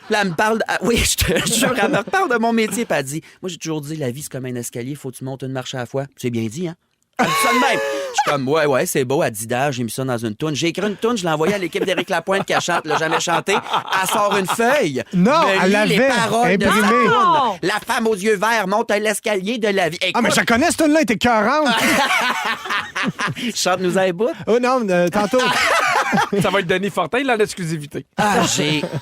Là, elle me parle. Oui, je te jure, elle me reparle de mon métier. Puis elle dit, moi, j'ai toujours dit, la vie, c'est comme un escalier, faut que tu montes une marche à la fois. C'est bien dit, hein? Elle me dit ça de même. Je suis comme, ouais, c'est beau, à 10 d'âge, j'ai mis ça dans une toune. J'ai écrit une toune, je l'ai envoyée à l'équipe d'Éric Lapointe qui chante, l'a jamais chanté. Elle sort une feuille. Non, me elle lit les l'avait paroles de sa imprimée. toune. La femme aux yeux verts monte l'escalier de la vie. Ah, Écoute, mais je connais, cette tune-là, elle était 40. chante-nous un bout. Oh non, tantôt. ça va être Denis Fortin, là, l'exclusivité. Ah,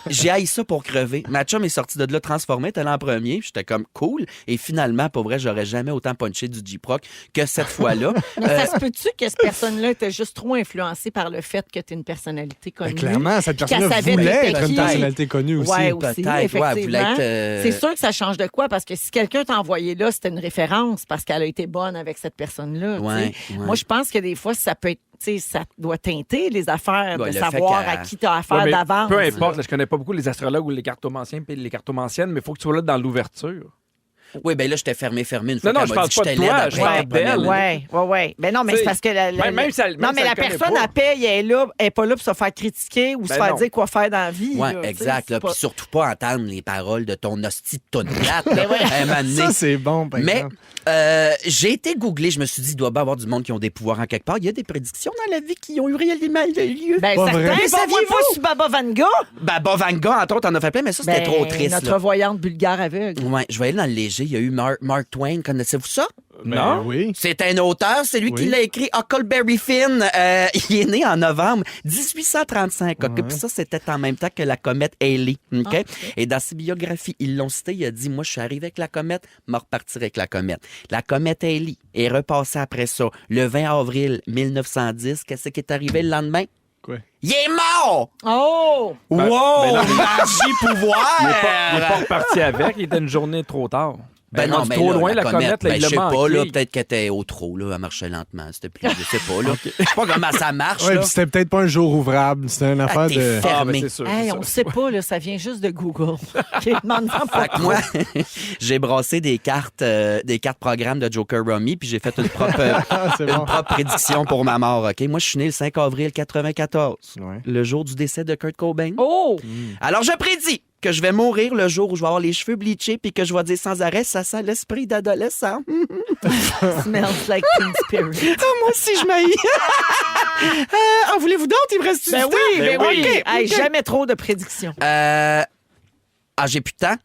j'ai haï ça pour crever. Ma chum est sortie de là transformée, elle est en premier, puis j'étais comme cool. Et finalement, pour vrai, j'aurais jamais autant punché du J-Proc que cette fois-là. Mais ça se peut-tu que cette personne-là était juste trop influencée par le fait que tu es une personnalité connue? Ben, clairement, cette Puis personne-là qu'elle savait voulait t'étais être une qui. personnalité connue aussi. Ouais, aussi, peut-être, ouais, effectivement. elle voulait être, C'est sûr que ça change de quoi, parce que si quelqu'un t'a envoyé là, c'était une référence parce qu'elle a été bonne avec cette personne-là. tu sais. Ouais, ouais. Moi, je pense que des fois, ça peut être, tu sais, ça doit teinter les affaires Ouais, de le savoir fait qu'elle- à qui tu as affaire Ouais, mais d'avance. peu importe, là, je connais pas beaucoup les astrologues ou les cartomanciens puis les cartomanciennes, mais il faut que tu sois là dans l'ouverture. Oui, ben là, j'étais fermé une fois Non, qu'elle je m'a parle dit que pas de j'étais laide toi, après je parle la première d'elle. minute. Ouais. Ben non, mais T'sais, c'est parce que même si elle- non, même mais si la elle connaît personne, pas. elle paye, elle est pas là pour se faire critiquer ou se Ben faire non. dire quoi faire dans la vie. Oui, là, exact. tu sais, Là, c'est puis surtout pas entendre les paroles de ton hostie de tonne plate. Ben ouais. Un moment donné. Ça, c'est bon, par Mais exemple. j'ai été googlé, je me suis dit, il doit bien avoir du monde qui ont des pouvoirs en quelque part. Il y a des prédictions dans la vie qui ont eu réellement lieu. Ben, Pas certains, vrai. mais saviez-vous sur Baba Vanga? Baba Vanga, entre autres, en a fait plein, mais ça, c'était Ben, trop triste. Notre Là. voyante bulgare aveugle. Ouais, je vais aller dans le léger. Il y a eu Mark Twain, connaissez-vous ça? Non? Oui. C'est un auteur, c'est lui qui Oui. l'a écrit, Huckleberry Finn. Il est né en novembre 1835. OK? Puis ça, c'était en même temps que la comète Halley. OK? Et dans ses biographies, ils l'ont cité. Il a dit, moi, je suis arrivé avec la comète, me repartir avec la comète. La comète Halley est repassée après ça. Le 20 avril 1910, qu'est-ce qui est arrivé le lendemain? Quoi? Il est mort! Oh! Wow! ben non. Magie pouvoir! Il est pas reparti avec, il était une journée trop tard. Ben non, rendu mais trop là, loin, la comète, là, ben, il je l'a sais pas, manqué. là, peut-être qu'elle était au trot, là, elle marchait lentement, c'était plus, je sais pas, là. Je sais pas comment ça marche, Ouais, là. puis c'était peut-être pas un jour ouvrable. C'était une affaire t'es de. fait. Ah, Fermé. ben, c'est sûr. Hey, c'est on ça. ne sait pas, là, ça vient juste de Google. OK, demande-en pas Fait que moi, j'ai brassé des cartes programmes de Joker Rummy, puis j'ai fait une propre, Ah, c'est une bon. propre prédiction pour ma mort, OK? Moi, je suis né le 5 avril 94, Ouais. le jour du décès de Kurt Cobain. Oh! Alors, je prédis que je vais mourir le jour où je vais avoir les cheveux bleachés puis que je vais dire sans arrêt, ça sent l'esprit d'adolescent. Smells like Teen Spirit. Moi aussi, je m'haïs. En voulez-vous d'autres? Il me reste Ben oui, ben oui. OK. Hey, jamais trop de prédictions. J'ai plus de temps.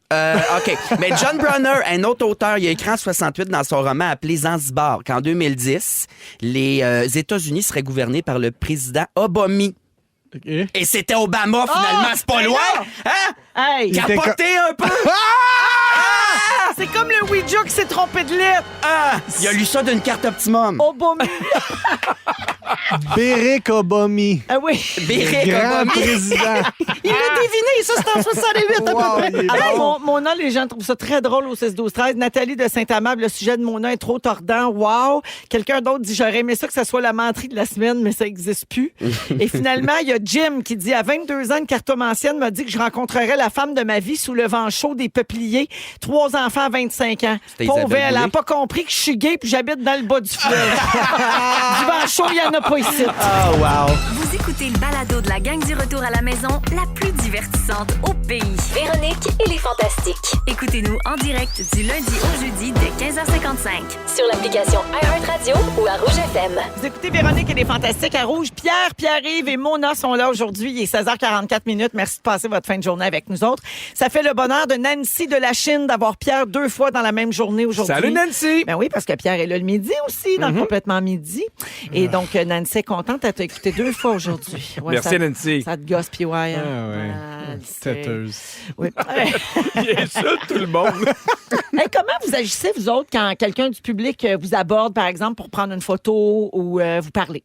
OK. Mais John Brunner, un autre auteur, il a écrit en 68 dans son roman appelé Zanzibar qu'en 2010, les États-Unis seraient gouvernés par le président Obama. OK. Et c'était Obama, finalement. C'est pas loin. Hein? Hey! Capoté un peu. C'est comme le Ouija qui s'est trompé de lettre. Il a lu ça d'une carte Optimum. Obama. Barack Obama. Ah oui. Barack Grand Obama. président. Il l'a deviné. Ça, c'est en 68 à Wow, peu il est près. Hey, bon. Mona, les gens trouvent ça très drôle au 16-12-13. Nathalie de Saint-Amable, le sujet de Mona est trop tordant. Wow. Quelqu'un d'autre dit, j'aurais aimé ça que ça soit la menterie de la semaine, mais ça n'existe plus. Et finalement, il y a Jim qui dit, à 22 ans, une cartomancienne m'a dit que je rencontrerais la femme de ma vie sous le vent chaud des peupliers. 3 enfants à 25 ans. C'était Pauvre, Isabelle elle n'a Boulay. pas compris que je suis gay puis j'habite dans le bas du fleuve. Du vent chaud, il n'y en a pas ici. Oh, wow. Vous écoutez le balado de la gang du retour à la maison, la plus divertissante au pays. Véronique et les Fantastiques. Écoutez-nous en direct du lundi au jeudi dès 15h55. Sur l'application iHeartRadio ou à Rouge FM. Vous écoutez Véronique et les Fantastiques à Rouge. Pierre, Pierre-Yves et Mona sont là aujourd'hui. Il est 16h44. Merci de passer votre fin de journée avec nous autres. Ça fait le bonheur de Nancy de la Chine d'avoir Pierre 2 fois dans la même journée aujourd'hui. Salut, Nancy! Ben oui, parce que Pierre est là le midi aussi, dans le Complètement Midi. Et donc, Nancy est contente. Elle t'a écouté 2 fois aujourd'hui. Ouais, Merci, ça, Nancy. Ça te gosse, puis ouais. hein? Ah ouais. Ah, le sait. Têteuse. Oui. Il insulte tout le monde. Hey, comment vous agissez, vous autres, quand quelqu'un du public vous aborde, par exemple, pour prendre une photo ou vous parler?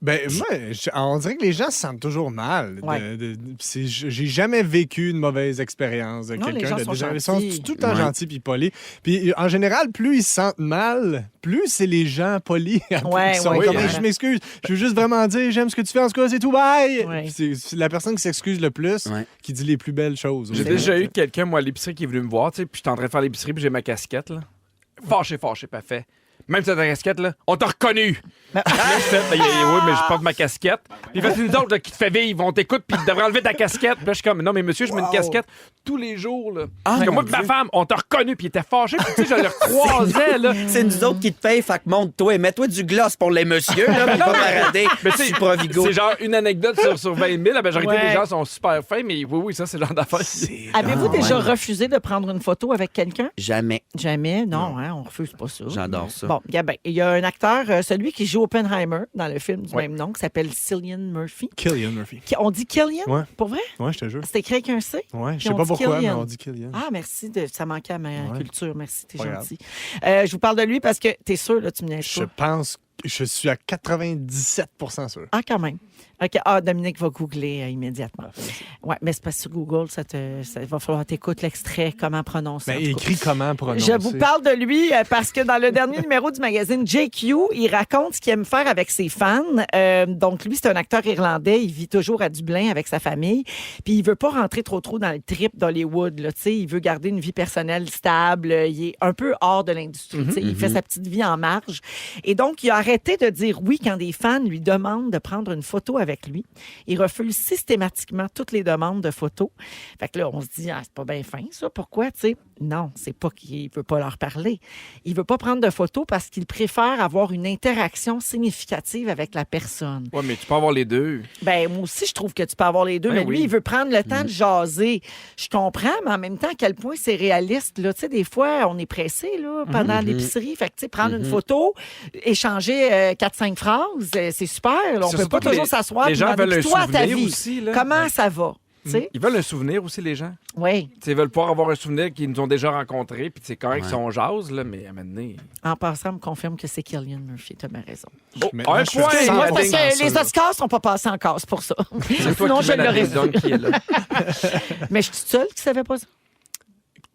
Ben, moi, on dirait que les gens se sentent toujours mal. Ouais. J'ai jamais vécu une mauvaise expérience de Non, les quelqu'un gens de sont déjà. Ils gentils. sont tout le temps Ouais. gentils puis polis. Puis en général, plus ils se sentent mal, plus c'est les gens polis. Ouais, qui sont ouais, comme, ouais. Hey, je m'excuse, je veux juste vraiment dire, j'aime ce que tu fais, en tout cas, c'est tout, bye! Ouais. Puis c'est la personne qui s'excuse le plus Ouais. qui dit les plus belles choses. J'ai aussi. déjà eu quelqu'un, moi, à l'épicerie, qui est venu me voir, tu sais, puis j'étais en train de faire l'épicerie, puis j'ai ma casquette, là. Fâché, pas fait. Même si t'as ta casquette, là, on t'a reconnu! Là, je fais, oui, mais je porte ma casquette. Puis il fait une autre là, qui te fait vivre, on t'écoute, puis tu devrais enlever ta casquette. Puis là, je suis comme, non, mais monsieur, je mets une casquette tous les jours, là. Parce que moi, puis ma femme, on t'a reconnu, puis il était fâché, puis tu sais, je le recroisais, là. C'est nous autres qui te payent, fait que monte-toi et mets-toi du gloss pour les messieurs, là, puis pas parader. Mais tu sais, Super Vigo. c'est genre une anecdote sur 20 000. La majorité Ouais. des gens sont super fins, mais oui, ça, c'est le genre d'affaire. Avez-vous Ah, déjà ouais. refusé de prendre une photo avec quelqu'un? Jamais. Jamais, non, hein, on refuse pas ça. J'adore ça. Bon, Gabin, il y a un acteur, celui qui joue Oppenheimer dans le film du Ouais. même nom, qui s'appelle Cillian Murphy. Killian Murphy. On dit Killian? Ouais. Pour vrai? Ouais, je te jure. C'est écrit avec un C? Ouais, je Puis sais on pas dit pourquoi, Killian. mais on dit Killian. Ah, merci, ça manquait à ma culture. Merci, t'es Pas grave. gentil. Je vous parle de lui parce que t'es sûr, là, tu me niaises Je pas. pense que je suis à 97% sûr. Ah, quand même. OK. Ah, Dominique va googler immédiatement. Oui, mais c'est parce que sur Google, ça va falloir t'écouter l'extrait, comment prononcer. Ben, en tout cas. écrit comment prononcer. Je vous parle de lui parce que dans le dernier numéro du magazine JQ, il raconte ce qu'il aime faire avec ses fans. Donc, lui, c'est un acteur irlandais. Il vit toujours à Dublin avec sa famille. Puis, il veut pas rentrer trop dans le trip d'Hollywood. Là, tu sais. Il veut garder une vie personnelle stable. Il est un peu hors de l'industrie. Tu sais. Il fait sa petite vie en marge. Et donc, il a arrêté de dire oui quand des fans lui demandent de prendre une photo avec lui. Il refuse systématiquement toutes les demandes de photos. Fait que là, on se dit, ah, c'est pas bien fin, ça. Pourquoi, tu sais? Non, c'est pas qu'il veut pas leur parler. Il veut pas prendre de photos parce qu'il préfère avoir une interaction significative avec la personne. Ouais, mais tu peux avoir les deux. Ben, moi aussi, je trouve que tu peux avoir les deux, Ben mais lui, oui. il veut prendre le temps de jaser. Je comprends, mais en même temps, à quel point c'est réaliste. Là. Tu sais, des fois, on est pressé là, pendant l'épicerie. Fait que, tu sais, prendre une photo, échanger 4-5 phrases, c'est super. Là. On C'est peut pas surtout que toujours les- s'asseoir les et gens demander, veulent puis un toi, ta souvenir vie, aussi, là. comment Ouais. ça va? Tu sais? Ils veulent un souvenir aussi, les gens. Oui. Tu sais, ils veulent pouvoir avoir un souvenir qu'ils nous ont déjà rencontrés, puis c'est correct Ouais. si on jase, là, mais à un moment donné... En passant, on me confirme que c'est Killian Murphy. Tu as bien raison. Maintenant, un je suis point! à Moi, 100% parce que ça, les là. Oscars sont pas passés encore, c'est pour ça. C'est toi Sinon, qui je mets la l'aurais raison qui est là. Mais je suis seule qui savait pas ça.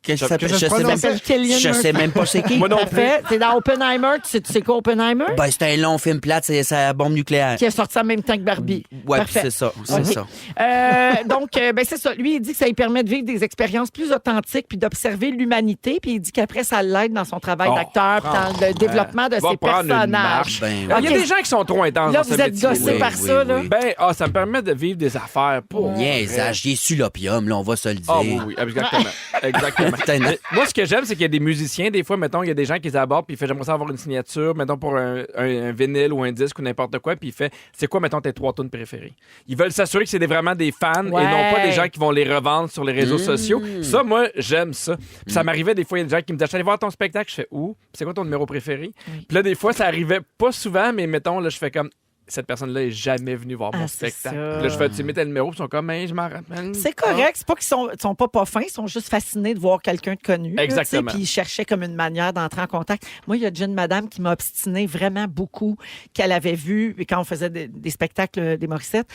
Que ça que ça se je sais prononce. même, s'appelle Killian je sais Murphy. même pas c'est qui. Moi non plus. Parfait. T'es dans Oppenheimer. Tu sais quoi, Oppenheimer? Ben, c'est un long film plate, c'est la bombe nucléaire. Qui est sorti en même temps que Barbie. Ouais, Parfait. c'est ça. C'est OK. ça. Donc, ben c'est ça. Lui, il dit que ça lui permet de vivre des expériences plus authentiques puis d'observer l'humanité. Puis il dit qu'après, ça l'aide dans son travail Oh, d'acteur puis dans le développement de Va ses prendre une personnages. marche. Ben, Il y a OK. des gens qui sont trop intenses Là, dans ce vous êtes métier. gossé Oui, par oui, ça, là. oui. Ben, ça me permet de vivre des affaires pour... Niaisage, il est sur l'opium, là, on va se le dire. Ah oui, exactement. Exactement. Certainement. Moi, ce que j'aime, c'est qu'il y a des musiciens, des fois, mettons, il y a des gens qui les abordent, puis il fait, j'aimerais ça avoir une signature, mettons, pour un vinyle ou un disque ou n'importe quoi, puis il fait, c'est quoi, mettons, tes 3 tunes préférées? Ils veulent s'assurer que c'est vraiment des fans et non pas des gens qui vont les revendre sur les réseaux sociaux. Ça, moi, j'aime ça. Puis ça m'arrivait des fois, il y a des gens qui me disaient, allez voir ton spectacle, je fais où? Puis c'est quoi ton numéro préféré? Puis là, des fois, ça arrivait pas souvent, mais mettons, là, je fais comme, cette personne-là est jamais venue voir mon spectacle. Puis là, je fais, tu mets tel numéro, ils sont comme, je m'en rappelle. C'est correct. C'est pas qu'ils sont pas fins, ils sont juste fascinés de voir quelqu'un de connu. Exactement. Puis ils cherchaient comme une manière d'entrer en contact. Moi, il y a déjà une madame qui m'a obstiné vraiment beaucoup, qu'elle avait vu, quand on faisait des spectacles des Morissette,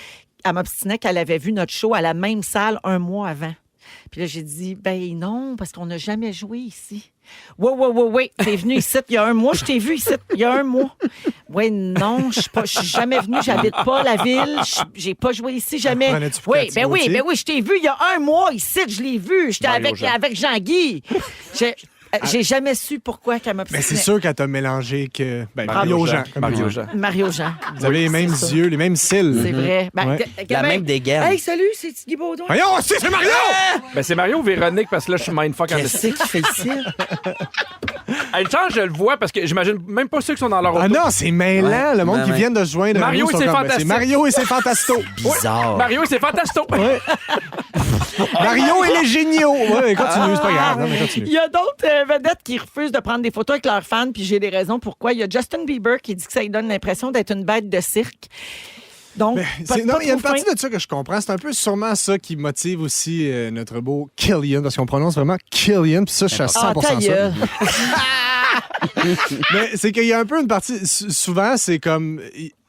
elle m'obstinait qu'elle avait vu notre show à la même salle 1 mois avant. Puis là, j'ai dit, ben non, parce qu'on n'a jamais joué ici. Oui, t'es venu ici il y a 1 mois, je t'ai vu ici il y a 1 mois. Oui, non, je suis jamais venue, j'habite pas la ville, j'ai pas joué ici jamais. Oui, je t'ai vu il y a 1 mois ici, je l'ai vu, j'étais avec Jean-Guy. J'ai jamais su pourquoi qu'elle m'obstinait. Mais c'est sûr qu'elle t'a mélangé que Mario Jean. Mario Jean. Vous avez les mêmes yeux, les mêmes cils. C'est vrai. La même dégaine. Hey, salut, c'est Guy Baudouin. Voyons, c'est Mario! Ben, c'est Mario ou Véronique, parce que là, je suis mindfuck en Qu'est-ce qui fait ici? Une chance, je le vois, parce que j'imagine même pas ceux qui sont dans leur auto. Ah non, c'est mêlant, le monde qui vient de se joindre. Mario à nous et ses sont comme, fantastiques. c'est Mario et ses fantastos. Bizarre. Mario, c'est fantastique. Mario et les géniaux. Ouais, continue, c'est pas grave. Non, mais continue. Il y a d'autres vedettes qui refusent de prendre des photos avec leurs fans, puis j'ai des raisons pourquoi. Il y a Justin Bieber qui dit que ça lui donne l'impression d'être une bête de cirque. Donc, il y a une partie de ça que je comprends. C'est un peu sûrement ça qui motive aussi notre beau Killian, parce qu'on prononce vraiment Killian, puis ça, je suis à 100% sûr. Mais c'est qu'il y a un peu une partie. Souvent, c'est comme.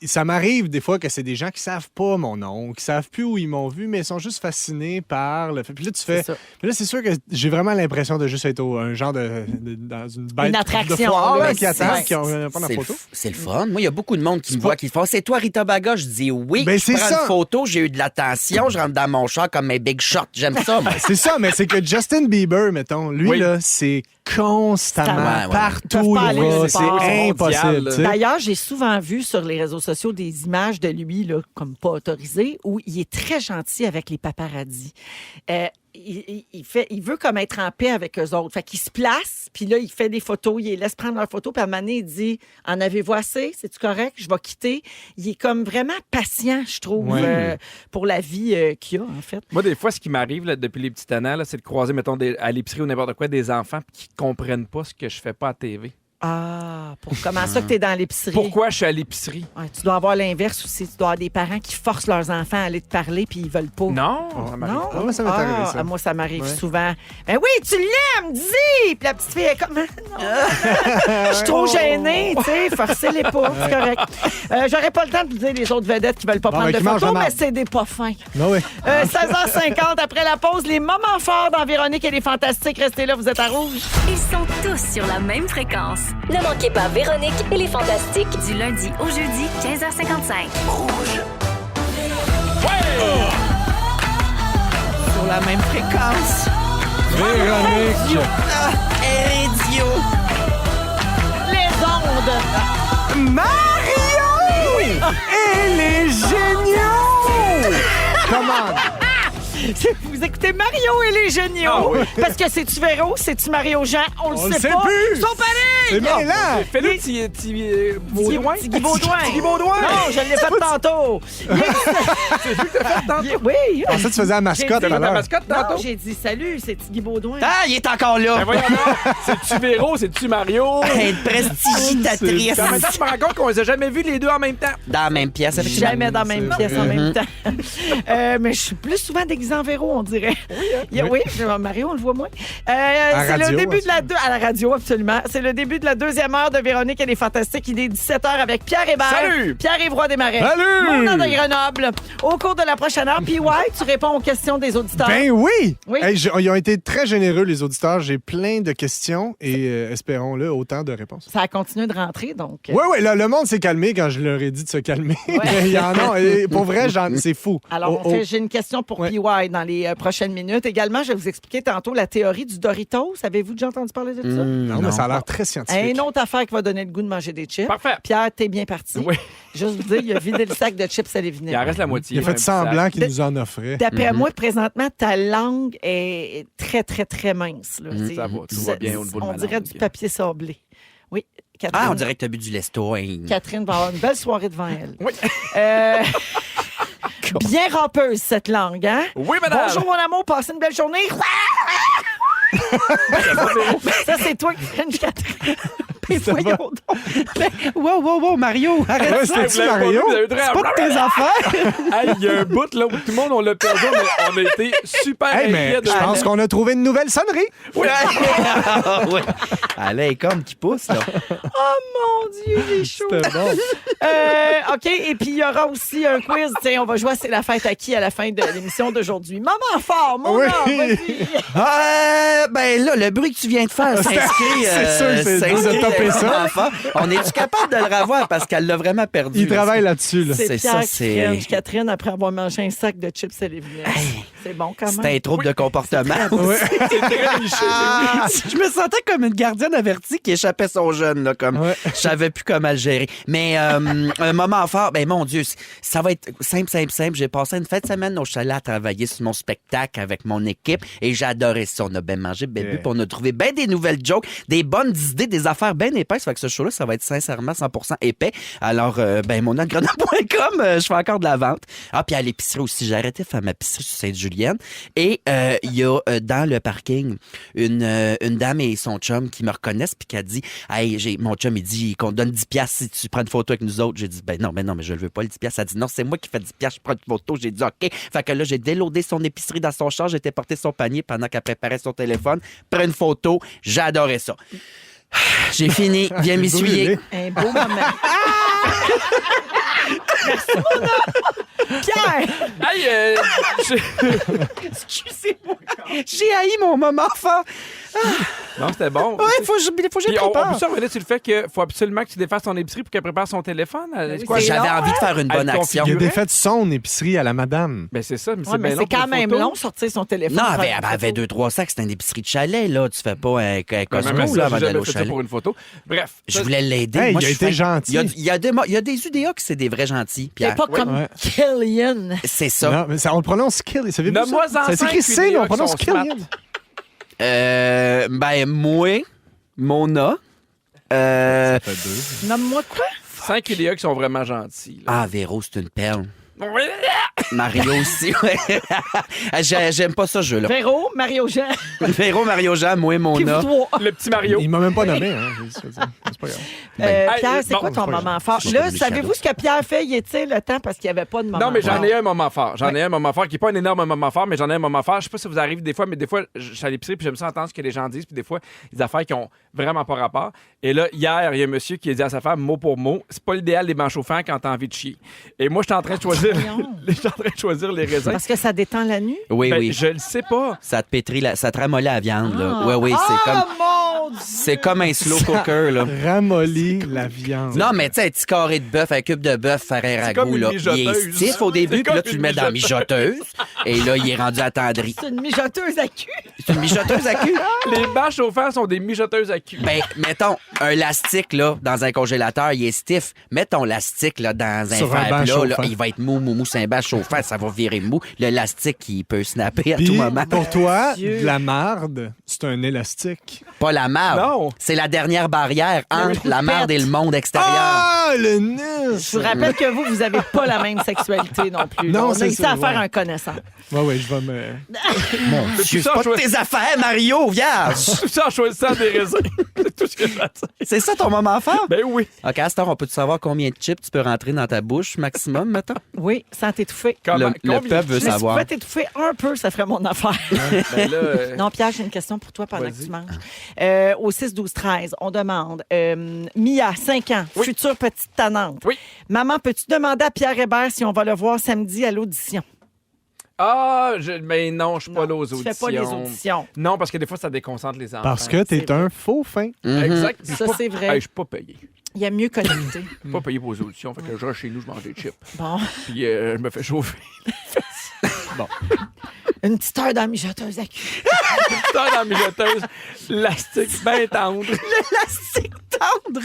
Ça m'arrive des fois que c'est des gens qui savent pas mon nom, qui savent plus où ils m'ont vu, mais ils sont juste fascinés par le fait. Puis là, tu fais. Puis là, c'est sûr que j'ai vraiment l'impression de juste être un genre dans une bête une attraction, de foire là, qui attend, qui prend la photo. C'est le fun. Moi, il y a beaucoup de monde qui me voit, qui font, c'est toi, Rita Baga? Je dis oui. Ben, je prends c'est ça. une photo, j'ai eu de l'attention, je rentre dans mon char comme mes big shots. J'aime ça. moi. C'est ça, mais c'est que Justin Bieber, mettons, lui, là, c'est constamment, partout où il va. C'est impossible. Tu sais. D'ailleurs, j'ai souvent vu sur les réseaux sociaux des images de lui, là, comme pas autorisées, où il est très gentil avec les paparazzis. Il veut comme être en paix avec eux autres. Fait qu'il se place, puis là, il fait des photos, il les laisse prendre leurs photos, puis à un moment donné, il dit « En avez-vous assez? C'est-tu correct? Je vais quitter. » Il est comme vraiment patient, je trouve, pour la vie qu'il a, en fait. Moi, des fois, ce qui m'arrive là, depuis les petits années, c'est de croiser, mettons, à l'épicerie ou n'importe quoi, des enfants qui comprennent pas ce que je fais pas à TV. Ah, comment ça que tu es dans l'épicerie? Pourquoi je suis à l'épicerie? Ouais, tu dois avoir l'inverse aussi. Tu dois avoir des parents qui forcent leurs enfants à aller te parler puis ils veulent pas. Non, non? ça m'est arrivé, ça. Moi, ça m'arrive souvent. Ben oui, tu l'aimes, dis! Puis la petite fille est comme... Je suis trop gênée, tu sais. Forcez-les pas, c'est correct. J'aurais pas le temps de vous dire les autres vedettes qui veulent pas prendre de photos, mais c'est des pas fins. 16h50, après la pause, les moments forts dans Véronique et les Fantastiques. Restez là, vous êtes à Rouge. Ils sont tous sur la même fréquence. Ne manquez pas Véronique et les Fantastiques. Du lundi au jeudi, 15h55. Sur la même fréquence. Véronique. Idiot. Les ondes. Mario et les géniaux. Comment? Vous écoutez Mario et les géniaux. Parce que c'est-tu Véro, c'est-tu Mario Jean? On le sait pas. plus. Ils sont pareils. C'est mêlant. Fais-le petit Baudouin. Guy Baudouin. Non, je l'ai fait tantôt. C'est lui que t'as fait tantôt. Oui. En fait, tu faisais la mascotte tout à Ta l'heure. mascotte Non, tantôt. j'ai dit salut, c'est Guy Baudouin. Ah, il est encore là. Ben voyons donc. C'est-tu Véro, c'est-tu Mario? Une prestidigitatrice. En même temps, je me rends compte qu'on les a jamais vus les deux en même temps. Dans la même pièce. Effectivement. Jamais dans la même C'est pièce en même temps. Mais je suis plus souvent déguisée en Véro, on dirait. Oui, Mario, on le voit moins. C'est le début de la à la radio, absolument. C'est le début de la deuxième heure de Véronique et les Fantastiques. Il est 17h avec Pierre Hébert. Salut! Pierre-Yves Roy Desmarais. Salut! Mon nom de Grenoble. Au cours de la prochaine heure, PY, tu réponds aux questions des auditeurs. Ben oui! Oui. Hey, ils ont été très généreux, les auditeurs. J'ai plein de questions et espérons-le, autant de réponses. Ça a continué de rentrer, donc. Oui, le monde s'est calmé quand je leur ai dit de se calmer. Mais il y en a. Et pour vrai, c'est fou. Alors, j'ai une question pour PY dans les prochaines minutes. Également, je vais vous expliquer tantôt la théorie du Doritos. Avez-vous déjà entendu parler de ça? Non, mais ça a l'air très scientifique. Une autre affaire qui va donner le goût de manger des chips. Parfait. Pierre, t'es bien parti. Oui. Juste vous dire, il a vidé le sac de chips à Il en vinaigre. reste la moitié. Il a fait un petit semblant sac. qu'il nous en offrait. D'après moi, présentement, ta langue est très, très, très mince. Là. C'est- Ça va, tout va bien au niveau de On ma dirait langue. du papier sablé. Oui, Catherine. Ah, on dirait que t'as bu du lesto. Hein. Catherine va avoir une belle soirée devant elle. Oui. Bien rampeuse, cette langue, hein? Oui, madame. Bonjour, mon amour, passez une belle journée. Ça, c'est toi qui fais une Catherine. Mais voyons donc. Wow, Mario, arrête Ouais, Hey, c'était-tu vous l'avez pas vu, Mario? vous avez très- pas de tes affaires. Hey, il y a un bout là où tout le monde, on l'a perdu, mais on a été super Hey, mais inquiets de je pense qu'on a trouvé une nouvelle sonnerie. Ouais. Ouais. Elle est comme qui pousse, là. Mon Dieu, j'ai chaud. C'était bon. OK, et puis il y aura aussi un quiz. Tiens, on va jouer à C'est la fête à qui à la fin de l'émission d'aujourd'hui. Maman fort, mon Oui. nom, vas-y. Ben là, le bruit que tu viens de faire s'inscrit. C'est sûr que c'est dur de topper ça. Enfant. On est-tu capable de le revoir parce qu'elle l'a vraiment perdu? Il là. travaille là-dessus. Là. C'est C'est Pierre ça, qui c'est- fringe Catherine après avoir mangé un sac de chips à l'évinaigre. C'est bon quand C'est même. un trouble de comportement. Je me sentais comme une gardienne avertie qui échappait son jeune, là, comme Ouais. je savais plus comment le gérer. Mais un moment fort, ben mon Dieu, ça va être simple. J'ai passé une fête de semaine au chalet à travailler sur mon spectacle avec mon équipe et j'ai adoré ça. On a bien mangé, bien bu, Yeah. puis on a trouvé bien des nouvelles jokes, des bonnes idées, des affaires bien épaisses. Fait que ce show-là, ça va être sincèrement 100% épais. Alors, monongrenoble.com, je fais encore de la vente. Ah, puis à l'épicerie aussi, j'ai arrêté de faire ma épicerie sur Sainte-Julienne. Et il y a dans le parking une dame et son chum qui me reconnaissent puis qui a dit « Hey, mon chum, il dit qu'on te donne 10 piastres si tu prends une photo avec nous autres. » J'ai dit « Ben non, mais je le veux pas, le 10 piastres. » Elle dit « Non, c'est moi qui fais 10 piastres, je prends une photo. » J'ai dit « OK. » Fait que là, j'ai déloadé son épicerie dans son char, j'ai été porter son panier pendant qu'elle préparait son téléphone, prends une photo. J'ai adoré ça. J'ai fini. Viens m'essuyer. Un beau moment. Merci, mon homme. Pierre! Hey, Excusez-moi. J'ai haï mon moment fort. non, c'était bon. Ouais, faut que je Puis on prépare. peut se revenir sur le fait qu'il faut absolument que tu défasses ton épicerie pour qu'elle prépare son téléphone. oui, C'est quoi? c'est J'avais long, envie de faire une bonne Elle action. Il a configure. défait son épicerie à la madame. Ben c'est ça, mais Ouais, c'est mais bien long c'est quand pour une même photo. long sortir son téléphone. Non, prendre elle une avait photo. 2-3 sacs, c'était une épicerie de chalet, là. Tu fais pas un Ben, Costco, même ça, là, j'ai avant d'aller jamais au fait ça chalet. pour une photo. Bref. Je ça, voulais l'aider. Hey, Moi, il a je suis été fin. gentil. Il y a des UDA qui c'est des vrais gentils, C'est Pierre. pas comme Ouais. Killian. C'est ça. Non, mais ça, on le prononce Kill. Savez-vous Nomme-moi ça? en Ça s'écrit cinq C, mais vidéos on prononce qui sont smart. Killian. Ben, moi, Mona. Ça fait deux. Nomme-moi quoi? 5 UDA qui sont vraiment gentils. là. Ah, Véro, c'est une perle. Mario aussi, ouais. J'aime pas ça, jeu-là. Véro, Mario-Jean, Véro, Mario Jean, moi, puis Mona. vous trois. Le petit Mario. Il m'a même pas nommé. Hein. C'est pas grave. Pierre, c'est bon, quoi ton c'est pas moment fort? Je suis Là, pas savez-vous ce que Pierre fait? Il étire le temps parce qu'il n'y avait pas de moment Non, mais j'en fort. ai un moment fort. J'en ai un moment fort qui n'est pas un énorme moment fort, mais j'en ai un moment fort. Je sais pas si ça vous arrive des fois, mais des fois, je suis à l'épicerie puis j'aime ça entendre ce que les gens disent, puis des fois, des affaires qui ont vraiment pas rapport. Et là, hier, il y a un monsieur qui a dit à sa femme, mot pour mot, c'est pas l'idéal des bancs chauffants quand t'as envie de chier. Et moi, j'étais en train de choisir, Voyons. j'étais en train de choisir les raisins. Parce que ça détend la nuit? Oui, Ben, oui. je le sais pas. Ça te pétrit, ça te ramollit la viande, là. Oui, Mon Dieu! c'est comme un slow cooker, là. Ramollit la viande. Non, mais tu sais, un petit carré de bœuf, un cube de bœuf, faire un comme ragoût, une là. Il est mijoteuse. stiff au début, C'est puis là, comme tu le une mets dans la mijoteuse. Et là, il est rendu attendri. C'est une mijoteuse à cul. C'est une mijoteuse à cul? Les bancs chauffants sont des mijoteuses à cul. Ben, mettons, un lastique, là, dans un congélateur, il est stiff. Mets ton lastique, là, dans un Sur un fer banc plat, là, chauffant. il va être mou, c'est un banc chauffant, ça va virer mou. Le lastique, il peut snapper à Puis, tout moment. pour toi, Dieu. de la marde, c'est un élastique. Pas la marde. Non. C'est la dernière barrière entre la marde pète. et le monde extérieur. Ah, le nez! Je vous rappelle que vous n'avez pas la même sexualité non plus. Non, On a c'est ici ça, à faire ouais. un connaissant. Ouais, je vais me... Mon Dieu, ça, c'est pas je- de tes affaires, Mario, vierge. Tout ça en choisissant des raisins. C'est tout ce que je vais dire. C'est ça ton moment fort? Ben oui. OK, à cette heure, on peut-te savoir combien de chips tu peux rentrer dans ta bouche maximum, mettons? Oui, sans t'étouffer. Comment- Le combien peuple veut Mais si tu savoir. pouvais t'étouffer un peu, ça ferait mon affaire. Ben là, Non, Pierre, j'ai une question pour toi pendant que Vas-y. tu manges. Au 6-12-13, on demande Mia, 5 ans, Oui. future petite tannante. Oui. Maman, peux-tu demander à Pierre Hébert si on va le voir samedi à l'audition? mais non, je suis pas là aux Tu auditions. fais pas les auditions. Non, parce que des fois, ça déconcentre les enfants. Parce que t'es c'est un faux fin. Exact. Puis je Ça, suis pas- c'est vrai. Hey, je suis pas payé. Il y a mieux connecté. Je suis pas payé pour les auditions. Fait que je reste chez nous, je mange des chips. Bon. Puis je me fais chauffer. Bon. Une petite heure dans la mijoteuse à cul. Ça, dans la mijoteuse, l'élastique bien tendre. L'élastique tendre.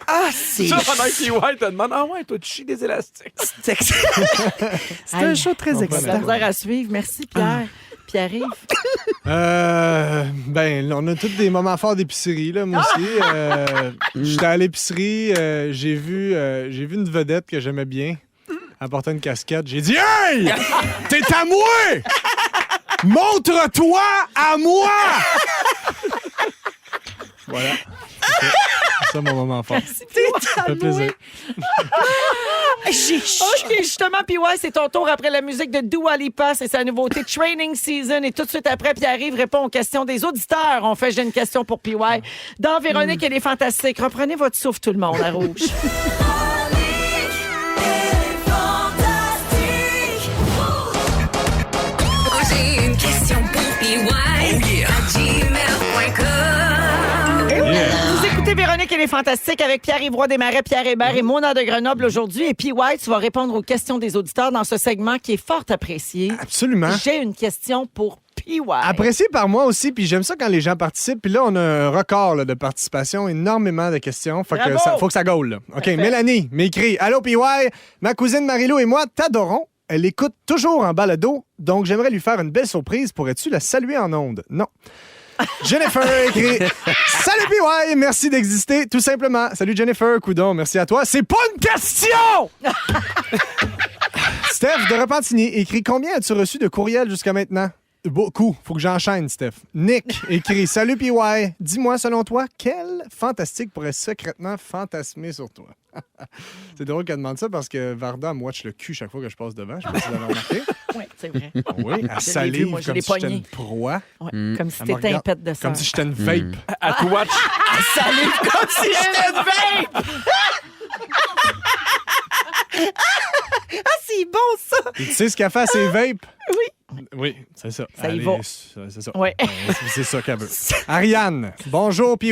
Ah, c'est... Ça, pendant que PY te demande, ah ouais, toi, tu chies des élastiques. C'est un show très bon, C'est excitant. la misère à suivre. Merci, Pierre. Pierre-Yves. On a tous des moments forts d'épicerie, là, moi aussi. J'étais à l'épicerie, j'ai vu une vedette que j'aimais bien. Elle portait une casquette. J'ai dit, hey! T'es à moi! Montre-toi à moi! Voilà. C'est ça mon moment fort. Ça fait plaisir. OK, justement, puis ouais, c'est ton tour après la musique de Dua Lipa. C'est sa nouveauté Training Season. Et tout de suite après, Pierre-Yves répond aux questions des auditeurs. On fait J'ai une question pour PY. Dans Véronique, elle est fantastique. Reprenez votre souffle, tout le monde, à rouge. J'ai une question pour PY à gmail.com. Vous écoutez Véronique, elle est fantastique avec Pierre-Yves Roy Desmarais, Pierre Hébert et Mona de Grenoble aujourd'hui. Et PY, tu vas répondre aux questions des auditeurs dans ce segment qui est fort apprécié. Absolument. J'ai une question pour PY. Apprécié par moi aussi, puis j'aime ça quand les gens participent. Puis là, on a un record là, de participation, énormément de questions. Faut que ça gaule. Là. OK, Parfait. Mélanie m'écrit. Allô, PY, ma cousine Marie-Lou et moi t'adorons. Elle écoute toujours en balado, donc j'aimerais lui faire une belle surprise. Pourrais-tu la saluer en ondes? Non. Jennifer écrit Salut PY, merci d'exister, tout simplement. Salut Jennifer, coudon, merci à toi. C'est pas une question! Steph de Repentigny écrit Combien as-tu reçu de courriels jusqu'à maintenant? Beaucoup. Faut que j'enchaîne, Steph. Nick écrit Salut PY, dis-moi, selon toi, quel fantastique pourrait secrètement fantasmer sur toi? C'est drôle qu'elle demande ça parce que Varda me watch le cul chaque fois que je passe devant. Je sais pas si vous l'avez remarqué. Oui, c'est vrai. Oui, elle Je l'ai vu, salive moi, je comme l'ai si j'étais pogné. une proie. Ouais, comme si Elle me t'étais un regarde pet de sang. Comme si j'étais une vape. À te watch. Salut, comme si j'étais une vape! Ah, c'est bon, ça! Et tu sais ce qu'elle fait à ses vapes? Oui. Oui, c'est ça. Ça y Elle va. C'est ça. Ouais. C'est ça qu'elle veut. Ariane, bonjour PY.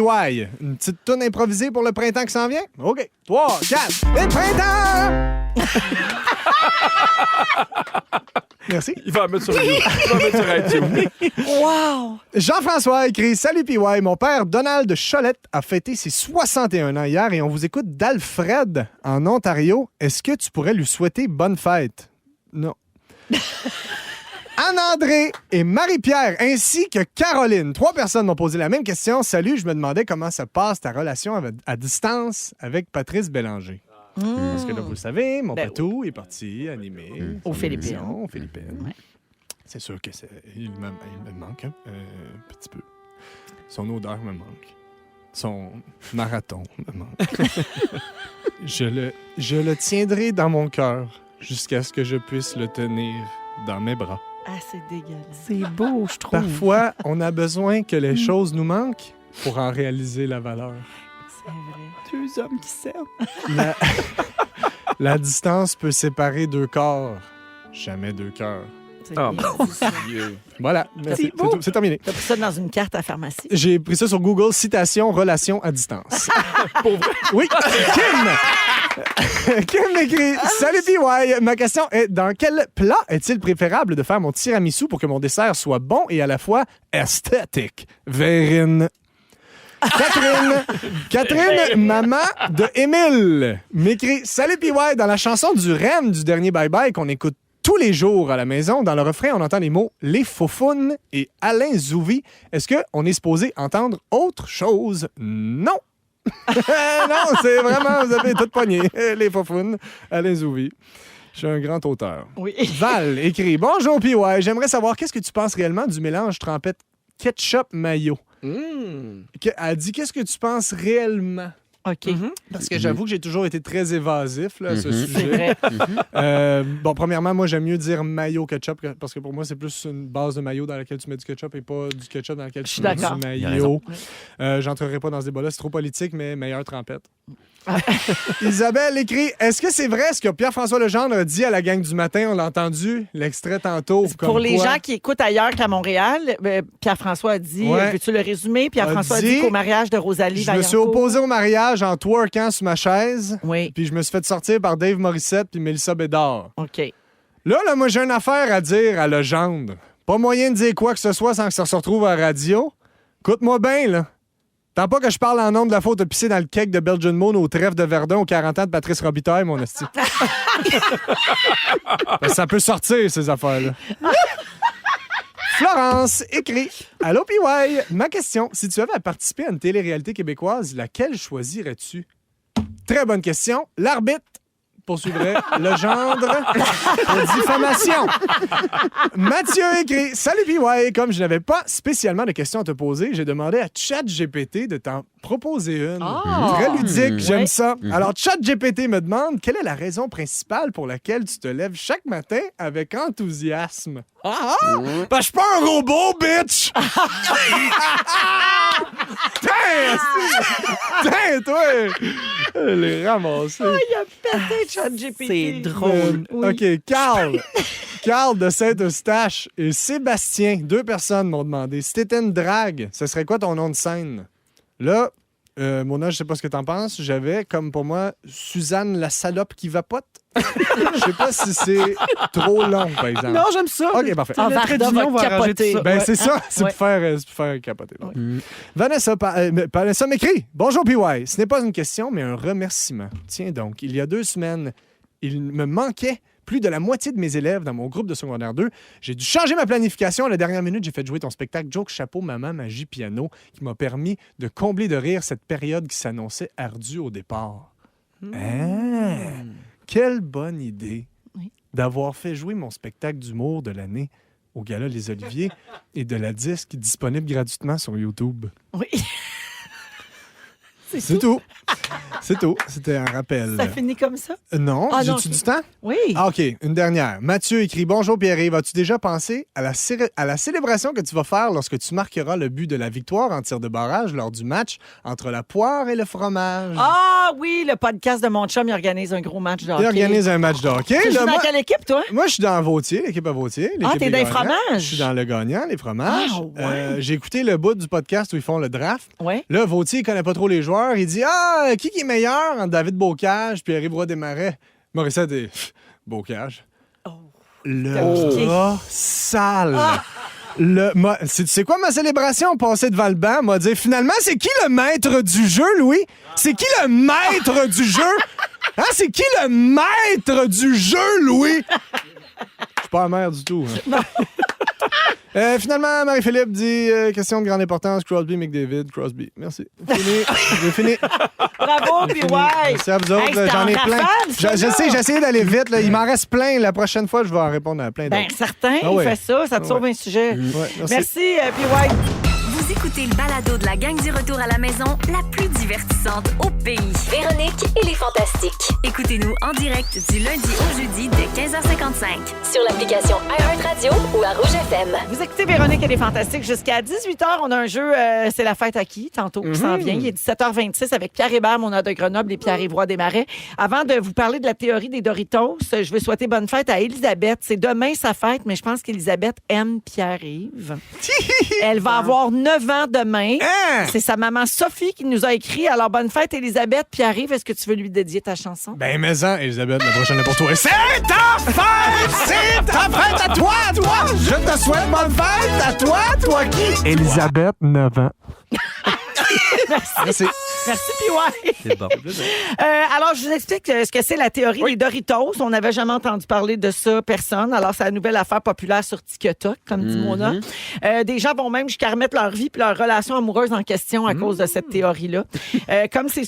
Une petite toune improvisée pour le printemps qui s'en vient? OK. 3, 4, et printemps! Merci. Il va la mettre sur iTunes. Wow! Jean-François écrit Salut PY, mon père Donald Cholette a fêté ses 61 ans hier et on vous écoute d'Alfred en Ontario. Est-ce que tu pourrais lui souhaiter bonne fête? Non. Anne-André et Marie-Pierre ainsi que Caroline. 3 personnes m'ont posé la même question. Salut, je me demandais comment se passe ta relation à distance avec Patrice Bélanger. Parce que là, vous le savez, mon Ben patou est parti animer Aux son Philippines. émission aux Philippines. Ouais. C'est sûr que il me manque un petit peu. Son odeur me manque. Son marathon me manque. Je le tiendrai dans mon cœur jusqu'à ce que je puisse le tenir dans mes bras. Ah, c'est dégueulasse. C'est beau, je trouve. Parfois, on a besoin que les choses nous manquent pour en réaliser la valeur. C'est vrai. 2 hommes qui s'aiment. La distance peut séparer 2 corps, jamais 2 cœurs. C'est Oh, bien mon dit, ça. Dieu. Voilà, merci. C'est tout, c'est terminé. T'as pris ça dans une carte à pharmacie. J'ai pris ça sur Google, citation, relation à distance. Pour vrai? Oui. Kim! Kim écrit Salut PY, ma question est dans quel plat est-il préférable de faire mon tiramisu pour que mon dessert soit bon et à la fois esthétique? Vérine. Catherine, maman de Émile, m'écrit Salut PY, dans la chanson du REM du dernier Bye Bye qu'on écoute tous les jours à la maison, dans le refrain, on entend les mots Les Faufounes et Alain Zouvi. Est-ce qu'on est supposé entendre autre chose? Non! Non, c'est vraiment, vous avez tout pogné. Les Faufounes, Alain Zouvi. Je suis un grand auteur. Oui. Val écrit Bonjour PY, j'aimerais savoir qu'est-ce que tu penses réellement du mélange trempette ketchup-mayo? Elle dit qu'est-ce que tu penses réellement? OK. Parce que j'avoue que j'ai toujours été très évasif là, à ce C'est sujet. vrai. Bon, premièrement, moi, j'aime mieux dire mayo ketchup parce que pour moi, c'est plus une base de mayo dans laquelle tu mets du ketchup et pas du ketchup dans lequel tu suis mets d'accord. du Il a mayo. J'entrerai pas dans ce débat-là, c'est trop politique, mais meilleure trempette. Ah. Isabelle écrit Est-ce que c'est vrai ce que Pierre-François Legendre a dit à la gang du matin? On l'a entendu, l'extrait tantôt. Pour comme les quoi- gens qui écoutent ailleurs qu'à Montréal, Pierre-François a dit, Ouais. veux-tu le résumer? Pierre-François a dit dit, qu'au mariage de Rosalie Je me suis Vaillancourt- opposé au mariage en twerkant sur ma chaise, Oui, puis je me suis fait sortir par Dave Morissette puis Mélissa Bédard. OK. Là, moi, j'ai une affaire à dire à Legendre. Pas moyen de dire quoi que ce soit sans que ça se retrouve à la radio. Écoute-moi bien, là. Tant pas que je parle en nom de la faute de pisser dans le cake de Belgian Moon au trèfle de Verdun aux 40 ans de Patrice Robitaille, mon hostie. Ça peut sortir, ces affaires-là. Florence écrit « Allô, PY, ma question, si tu avais à participer à une télé-réalité québécoise, laquelle choisirais-tu? » Très bonne question. L'arbitre poursuivrait Legendre pour diffamation. Mathieu écrit « Salut, PY, comme je n'avais pas spécialement de questions à te poser, j'ai demandé à ChatGPT de t'en proposer une. Très ludique, j'aime ça. Alors, ChatGPT me demande quelle est la raison principale pour laquelle tu te lèves chaque matin avec enthousiasme. Parce que je suis pas un robot, bitch! Tiens, toi! Elle est ramassée. Il a pété ChatGPT. C'est drôle. OK, Carl de Saint-Eustache et Sébastien, 2 personnes m'ont demandé si t'étais une drague, ce serait quoi ton nom de scène? Là, Mona, je sais pas ce que t'en penses. J'avais, comme pour moi, Suzanne la salope qui vapote. Je sais pas si c'est trop long, par exemple. Non, j'aime ça. OK, parfait. Ah, Le trait Varda d'union va va arranger capoter. tout ça. Ben, c'est ça, c'est Ouais. pour faire capoter. Vanessa m'écrit « Bonjour, PY. Ce n'est pas une question, mais un remerciement. Tiens donc, il y a 2 semaines, il me manquait plus de la moitié de mes élèves dans mon groupe de secondaire 2. J'ai dû changer ma planification. À la dernière minute, j'ai fait jouer ton spectacle Joke, Chapeau, Maman, Magie, Piano, qui m'a permis de combler de rire cette période qui s'annonçait ardue au départ. Quelle bonne idée d'avoir fait jouer mon spectacle d'humour de l'année au Gala Les Oliviers et de la disque disponible gratuitement sur YouTube. Oui. C'est tout. C'est tout. C'était un rappel. Ça finit comme ça? Non, Ah, non, j'ai-tu ok. du temps? Oui. Ah, OK, une dernière. Mathieu écrit « Bonjour Pierre-Yves, as-tu déjà pensé à la célébration que tu vas faire lorsque tu marqueras le but de la victoire en tir de barrage lors du match entre la poire et le fromage? Ah oui, le podcast de mon chum, il organise un gros match de hockey. Il organise un match de hockey. Tu joues Là, dans moi, quelle équipe, toi? moi, je suis dans Vautier, l'équipe à Vautier. Ah, l'équipe t'es des dans les gagnants. fromages? Je suis dans le gagnant, les fromages. Ah, ouais. J'ai écouté le bout du podcast où ils font le draft. Oui. Là, Vautier, il connaît pas trop les joueurs. Il dit « Ah, qui est meilleur entre David Bocage puis Pierre-Yves Roy Desmarais? » Morissette est Bocage. Le piqué. rat sale. C'est quoi ma célébration? Passer devant le banc, m'a dit finalement, c'est qui le maître du jeu, Louis? C'est qui le maître du jeu? Hein, c'est qui le maître du jeu, Louis? Je suis pas amer du tout. Hein. Finalement, Marie-Philippe dit question de grande importance, Crosby, McDavid, Crosby. Merci. Fini. J'ai fini. Bravo, puis ouais. Merci à vous autres. Hey, c'était J'en ai en plein. rafale, ça, Je là. sais, j'ai essayé d'aller vite. Là. Il m'en reste plein. La prochaine fois, je vais en répondre à plein d'autres. Ben, certain, Ah ouais. fais ça, ça te Ah sauve ouais. un sujet. Ouais, merci. Merci, puis ouais. Vous écoutez le balado de la gang du retour à la maison, la plus divertissante au pays. Véronique et les Fantastiques. Écoutez-nous en direct du lundi au jeudi dès 15h55. Sur l'application iHeartRadio ou à Rouge FM. Vous écoutez Véronique et les Fantastiques jusqu'à 18h. On a un jeu, c'est la fête à qui, tantôt, qui s'en vient. Il est 17h26 avec Pierre Hébert, mon de Grenoble, et Pierre-Yves Roy Desmarais. Avant de vous parler de la théorie des Doritos, je veux souhaiter bonne fête à Elisabeth. C'est demain sa fête, mais je pense qu'Elisabeth aime Pierre-Yves. Elle va avoir 9 ans demain. Hein? C'est sa maman Sophie qui nous a écrit. Alors, bonne fête, Elisabeth. Pierre-Yves, est-ce que tu veux lui dédier ta chanson? Ben, mais-en, Elisabeth, la prochaine est pour toi. C'est ta fête! C'est ta fête à toi, toi! Je te souhaite bonne fête à toi, toi qui? Elisabeth, 9 ans. Merci. Merci, puis ouais. C'est bon. Alors, je vous explique ce que c'est la théorie des Doritos. On n'avait jamais entendu parler de ça, personne. Alors, c'est la nouvelle affaire populaire sur TikTok, comme dit Mona. Des gens vont même jusqu'à remettre leur vie et leur relation amoureuse en question à cause de cette théorie-là. Comme c'est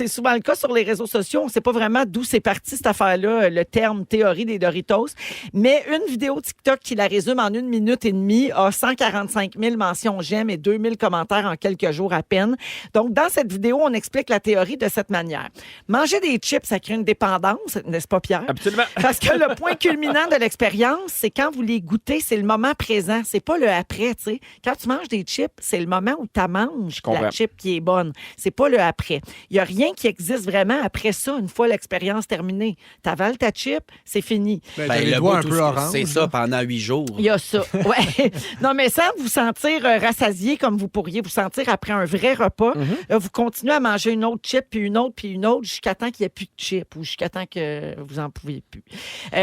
souvent le cas sur les réseaux sociaux, on ne sait pas vraiment d'où c'est parti, cette affaire-là, le terme théorie des Doritos. Mais une vidéo TikTok qui la résume en 1 minute et demie a 145 000 mentions j'aime et 2000 commentaires en quelques jours à peine. Donc, dans cette vidéo, on explique la théorie de cette manière. Manger des chips, ça crée une dépendance, n'est-ce pas, Pierre? Absolument. Parce que le point culminant de l'expérience, c'est quand vous les goûtez, c'est le moment présent. C'est pas le après, tu sais. Quand tu manges des chips, c'est le moment où tu manges comprends. la chip qui est bonne. C'est pas le après. Il y a rien qui existe vraiment après ça, une fois l'expérience terminée. T'avales ta chip, c'est fini. Ben, Ben, t'as les le doigts bout, un tout peu ce que- orange. c'est ça pendant 8 jours. Il y a ça. Ouais. Non, mais sans vous sentir rassasié comme vous pourriez vous sentir après un vrai repas, vous continuez à manger une autre chip, puis une autre, jusqu'à temps qu'il n'y ait plus de chip ou jusqu'à temps que vous en pouvez plus.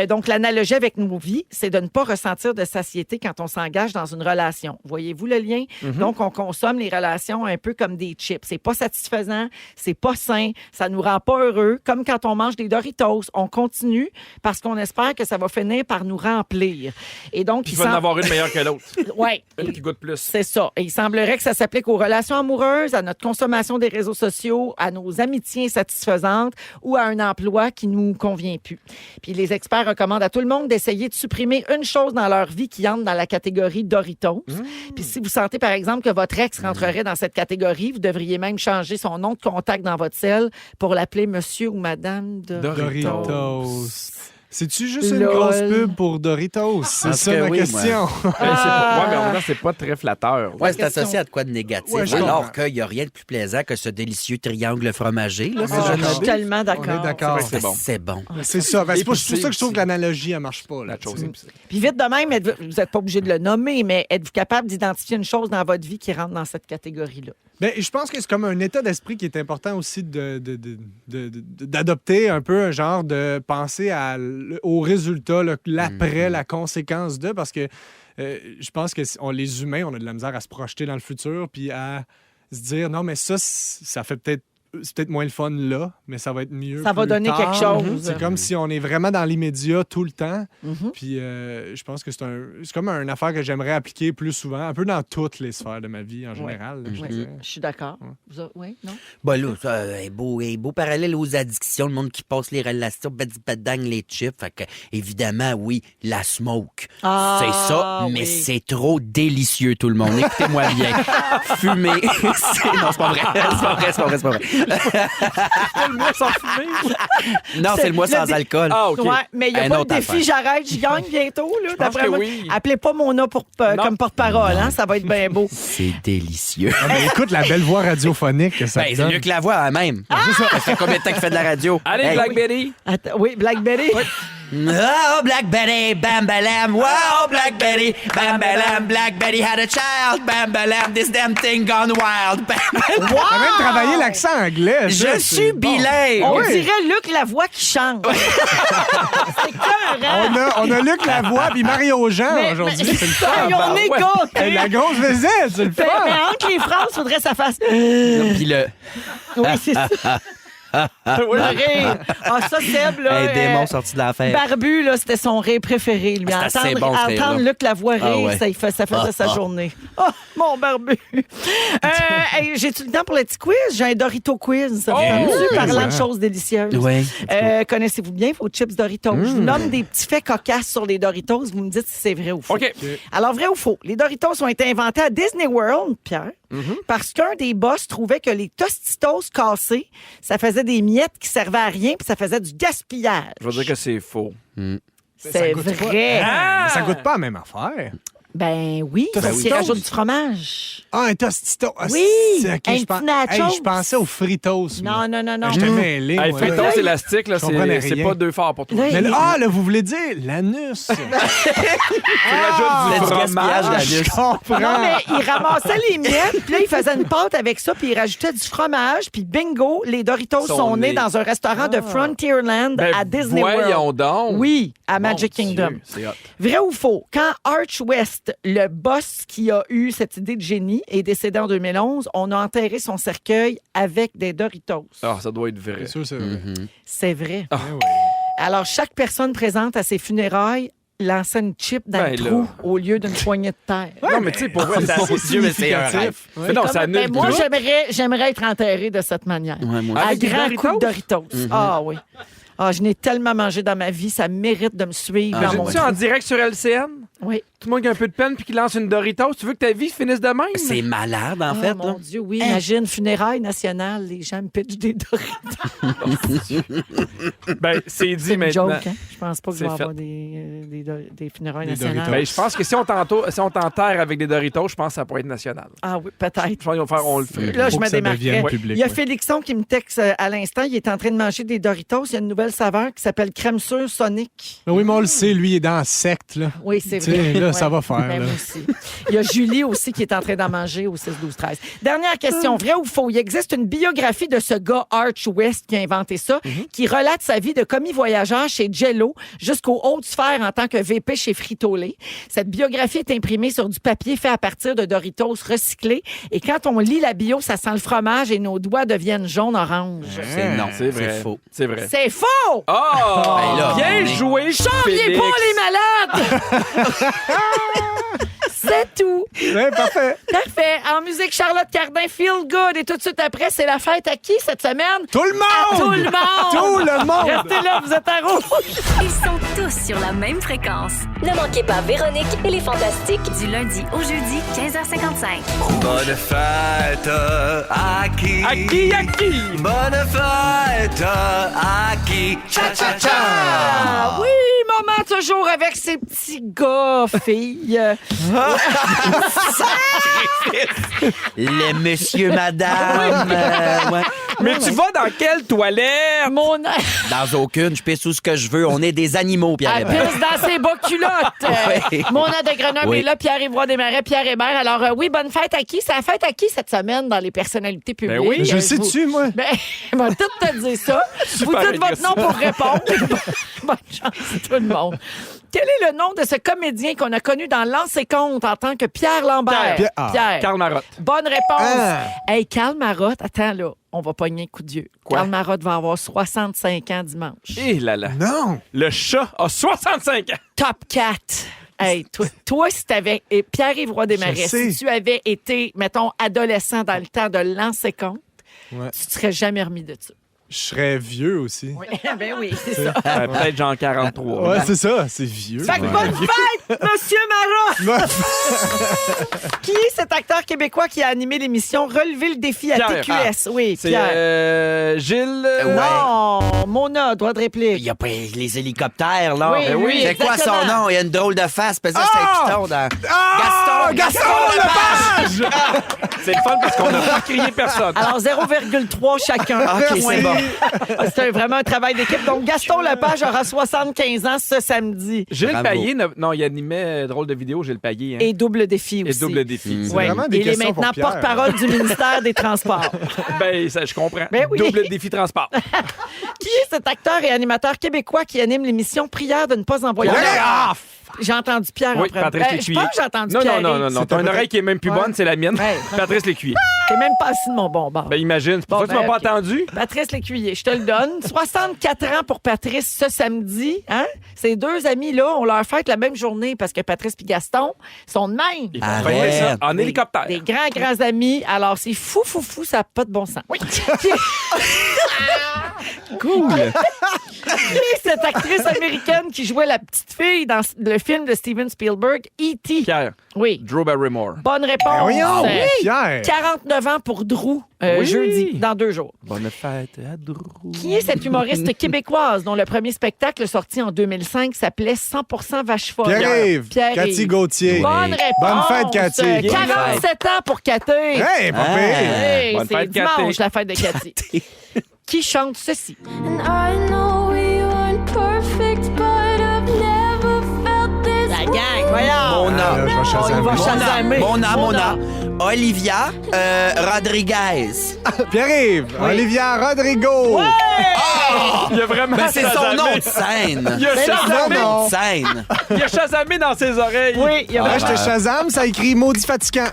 Donc, l'analogie avec nos vies, c'est de ne pas ressentir de satiété quand on s'engage dans une relation. Voyez-vous le lien? Donc, on consomme les relations un peu comme des chips. C'est pas satisfaisant, c'est pas sain, ça nous rend pas heureux. Comme quand on mange des Doritos, on continue parce qu'on espère que ça va finir par nous remplir. Et donc, Puis il va en avoir une meilleure que l'autre. Ouais. Une qui goûte plus. C'est ça. Et il semblerait que ça s'applique aux relations amoureuses, à notre consommation des réseaux sociaux, à nos amitiés insatisfaisantes ou à un emploi qui nous convient plus. Puis les experts recommandent à tout le monde d'essayer de supprimer une chose dans leur vie qui entre dans la catégorie Doritos. Puis si vous sentez, par exemple, que votre ex rentrerait dans cette catégorie, vous devriez même changer son nom de contact dans votre cell pour l'appeler Monsieur ou Madame Doritos. Doritos. C'est-tu juste une Lol. grosse pub pour Doritos? C'est Parce ça que ma oui, question. Ouais, mais en même temps, c'est pas très flatteur. Ouais, c'est question. associé à de quoi de négatif. Ouais, je alors comprends. qu'il n'y a rien de plus plaisant que ce délicieux triangle fromager. Là, Ah, je suis tellement On d'accord. est d'accord. C'est bon. C'est bon. C'est ça. Ben, c'est pour Épicé ça que je trouve aussi. que l'analogie, elle marche pas. Là, La chose tu sais. épicée. Puis vite de même, vous n'êtes pas obligé de le nommer, mais êtes-vous capable d'identifier une chose dans votre vie qui rentre dans cette catégorie-là? Ben, je pense que c'est comme un état d'esprit qui est important aussi d'adopter un peu un genre de penser au résultat, l'après, la conséquence de, parce que je pense que les humains, on a de la misère à se projeter dans le futur puis à se dire non, mais ça fait peut-être. C'est peut-être moins le fun là, mais ça va être mieux. Ça va plus donner tard. quelque chose. C'est comme si on est vraiment dans l'immédiat tout le temps. Mhm. Puis je pense que c'est comme une affaire que j'aimerais appliquer plus souvent, un peu dans toutes les sphères de ma vie en général. là, je Oui, dirais. je suis d'accord. Oui, non? Bah là, ça, un beau parallèle aux addictions, le monde qui passe les relations, badang les chips. Fait que, évidemment, oui, la smoke. Ah, c'est ça, mais oui. c'est trop délicieux, tout le monde. Écoutez-moi bien. Fumer. Non, c'est pas vrai. C'est pas vrai. Le mois sans fumer. Non, c'est le mois sans alcool. Ah, OK. Ouais, mais il n'y a Un pas de autre défi, affaire. j'arrête, j'y gagne bientôt. Là, pense d'après que moi. oui. Appelez pas Mona Non. comme porte-parole, hein, ça va être bien beau. C'est délicieux. Ah, mais écoute la belle voix radiophonique que ça Ben, te c'est donne. mieux que la voix, hein, même. Ça fait combien de temps qu'il fait de la radio? Allez, Hey. Blackberry. Attends, oui, Black Betty. Oh, Black Betty, bam, balam. Wow, Black Betty, bam, balam. Black Betty had a child, bam, balam. This damn thing gone wild, bam, balam. On a même travaillé l'accent anglais. ça, Je c'est suis bon. bilingue. On oui. dirait Luc Lavoie qui chante. C'est écœurant. On a Luc Lavoie puis Mario Jean aujourd'hui. C'est le fun. Ils ont ouais. gâtés. Hey, la grosse visite, c'est le Mais fun. entre les phrases, faudrait que ça fasse. Puis le. Oui, c'est ça. Oui. Le rire. Ah, ça, Seb, là. Un démon sorti de l'enfer. Barbu, là, c'était son rire préféré, lui. Ah, c'est assez bon, ce entendre rire-là. Luc Lavoie rire, Ah, ouais. ça faisait sa journée. Oh, mon barbu. Hey, j'ai-tu le temps pour le petit quiz? J'ai un Dorito quiz. Ça vous tente-tu, parlant de choses délicieuses. Oui. Connaissez-vous bien vos chips Doritos? Je vous nomme des petits faits cocasses sur les Doritos. Vous me dites si c'est vrai ou faux. OK. Alors, vrai ou faux? Les Doritos ont été inventés à Disney World, Pierre, parce qu'un des boss trouvait que les Tostitos cassés, ça faisait des miettes qui servaient à rien puis ça faisait du gaspillage. Je veux dire que c'est faux. C'est Ça goûte pas. vrai. Mais ça goûte pas la même affaire. Ben oui, parce Tostitos. qu'ils rajoutent du fromage. Ah, un Tostito. Ah, Oui, c'est- un ok, petit nachos. je pensais aux Fritos. moi. Non. Ah, je t'ai mêlé. Hey, moi, Fritos là. élastique, là, Je comprenais c'est rien. pas deux forts pour toi. Là, Mais là, vous voulez dire l'anus. Tu rajoutes du du gaspillage fromage. d'anus. Je comprends. Non, mais il ramassait les miettes, puis là, il faisait une pâte avec ça, puis il rajoutait du fromage, puis bingo, les Doritos sont nés dans un restaurant de Frontierland Ben, à Disney voyons World. donc. Oui, à Mon Magic Dieu, Kingdom. c'est hot. Vrai ou faux? Quand Arch West, le boss qui a eu cette idée de génie, est décédé en 2011, on a enterré son cercueil avec des Doritos. Ah, ça doit être vrai. C'est sûr, c'est vrai. C'est vrai. Eh oui. Alors, chaque personne présente à ses funérailles lançait une chip dans Ben le là. trou au lieu d'une poignée de terre. Non, mais tu sais, pour vrai, c'est assez Dieu, mais c'est un rêve. significatif. Mais non, ça Comme- annule moi, tout. j'aimerais être enterré de cette manière. Ouais, moi À Avec des grand coup de Doritos? Doritos. Ah oui. Ah, je n'ai tellement mangé dans ma vie, ça mérite de me suivre dans mon Imagine-tu en direct sur LCN? Oui. Tout le monde qui a un peu de peine puis qui lance une Doritos. Tu veux que ta vie finisse de même? C'est malade, en Oh, fait. mon Là. Dieu, oui. Imagine, funérailles nationales, les gens me pitchent des Doritos. Ben, c'est dit C'est une maintenant. joke, hein? Je pense pas que je vais C'est avoir des funérailles Des nationales. Doritos. Ben, je pense que si on t'enterre avec des Doritos, je pense que ça pourrait être national. Ah oui, peut-être. Je pense qu'on le ferait. Là, je Faut me que ça démarquerais. devienne public, Il y a ouais. Félixon qui me texte à l'instant. Il est en train de manger des Doritos. Il y a une nouvelle saveur qui s'appelle crème sûre Sonic. Mais oui, mais on le sait, lui, il est dans la secte. Là. Oui, c'est Tu Tu sais, là, ça va faire. Ben, là. moi aussi. Il y a Julie aussi qui est en train d'en manger au 6-12-13. Dernière question, vrai ou faux? Il existe une biographie de ce gars Arch West qui a inventé ça, qui relate sa vie de commis voyageur chez Jell-O jusqu'aux hautes sphères en tant que VP chez Frito-Lay. Cette biographie est imprimée sur du papier fait à partir de Doritos recyclés. Et quand on lit la bio, ça sent le fromage et nos doigts deviennent jaune-orange. C'est non, C'est vrai. c'est faux. C'est vrai. C'est faux! Oh! Ben là, Bien on est- joué, Champiez Félix. pas les malades! C'est tout. Ouais, parfait. Parfait. En musique, Charlotte Cardin, Feel Good. Et tout de suite après, c'est la fête à qui cette semaine? Tout le À monde! tout le monde! Tout le monde! Restez là, vous êtes à rouge. Ils sont tous sur la même fréquence. Ne manquez pas Véronique et les Fantastiques. Du lundi au jeudi, 15h55. Bonne fête à qui? À qui? Bonne fête à qui? Cha-cha-cha! Ah, oui, maman, toujours avec ses petits gars, filles. Les monsieur, madame. Ouais. Mais tu vas dans quelle toilette? Mon Dans aucune, je pisse où ce que je veux. On est des animaux, Pierre Elle Hébert. pisse dans ses bas culottes. Oui. Mona de Grenoble Oui. est là, Pierre-Yves Desmarais, Pierre Hébert. Alors, oui, bonne fête à qui? C'est la fête à qui cette semaine dans les personnalités publiques? Ben oui. Je le vous- sais-tu, moi? Ben, je vais tout te dire ça. Vous Super dites votre nom agressif. pour répondre. Bonne chance, tout le monde. Quel est le nom de ce comédien qu'on a connu dans L'Anse et Compte en tant que Pierre Lambert? Pierre. Ah. Karl Marotte. Bonne réponse. Ah. Hey, Karl Marotte, attends là, on va pogner un coup de Dieu. Quoi? Karl Marotte va avoir 65 ans dimanche. Eh là là. Non! Le chat a 65 ans. Top 4. Hey, toi, si t'avais... Et Pierre-Yves Roy Desmarais, Je sais. si tu avais été, mettons, adolescent dans le temps de L'Anse et Compte, Ouais. tu te serais jamais remis de ça. Je serais vieux aussi. Oui, ben oui, c'est ça. Peut-être genre 43. Ouais, c'est ça. C'est vieux. Fait que bonne fête, Monsieur Marotte! Qui est cet acteur québécois qui a animé l'émission Relever le défi à Pierre. TQS? Oui, C'est Pierre. Gilles. Ouais. Non, Mona, droit de Il réplique. n'y a pas les hélicoptères, là. Oui, oui, C'est quoi son exactement. nom? Il y a une drôle de face. Puis ça, c'est Ah! un piton dans... Ah! Gaston Lepage! C'est le fun parce qu'on n'a pas crié personne. Alors, 0,3 chacun. OK, c'est bon. C'est vraiment un travail d'équipe. Donc, Gaston Lepage aura 75 ans ce samedi. Gilles Bravo. Payet, non, il animait Drôle de vidéo, Gilles Payet. Hein. Et double défi Et aussi. double défi. C'est Ouais. vraiment des Il est questions maintenant pour Pierre. porte-parole du ministère des Transports. Ben, ça, je comprends. Ben oui. Double défi transport. Qui est cet acteur et animateur québécois qui anime l'émission Prière de ne pas envoyer Ah! J'ai entendu Pierre en Oui, premier. Patrice Je Lécuyer. pense que j'ai entendu Non, Pierre. non, non, non, non. T'as une oreille qui est même plus Ouais. bonne, c'est la mienne. Ouais. Patrice Lécuyer. T'es même pas assis de mon bon bord. Ben, imagine. C'est pour Bon, ça que tu m'as ben, pas ok. entendu. Patrice Lécuyer, je te le donne. 64 ans pour Patrice ce samedi. Hein? Ces deux amis-là, on leur fête la même journée parce que Patrice et Gaston sont de même. Ils vont Arrête. fêter ça en Des- hélicoptère. Des grands amis. Alors, c'est fou, ça n'a pas de bon sens. Oui. Cool. Qui est cette actrice américaine qui jouait la petite fille dans le film de Steven Spielberg, E.T.? Pierre, Oui. Drew Barrymore. Bonne réponse. Ben voyons, Euh, Pierre. 49 ans pour Drew, Oui. jeudi, dans 2 jours. Bonne fête à Drew. Qui est cette humoriste québécoise dont le premier spectacle sorti en 2005 s'appelait 100% vache folle? Pierre-Yves. Pierre-Yves. Cathy Gauthier. Bonne réponse. Bonne fête, Cathy. 47 ans pour Cathy. Hey, pas pire. Hey, Bonne c'est fête, dimanche, Cathy. la fête de Cathy. Qui chante ceci? La gang, voyons. Mona. Ah, là, je vais Il va chasamer. chasamer. Mona. Olivia Rodriguez. Pierre-Yves. Olivia Rodrigo. Il y a vraiment Ben, c'est son chasamé. nom de scène. Il a chasamé. non, non. Scène. Il a chasamé dans ses oreilles. Oui, il y a Là, je te Shazam, ça écrit maudit fatigant.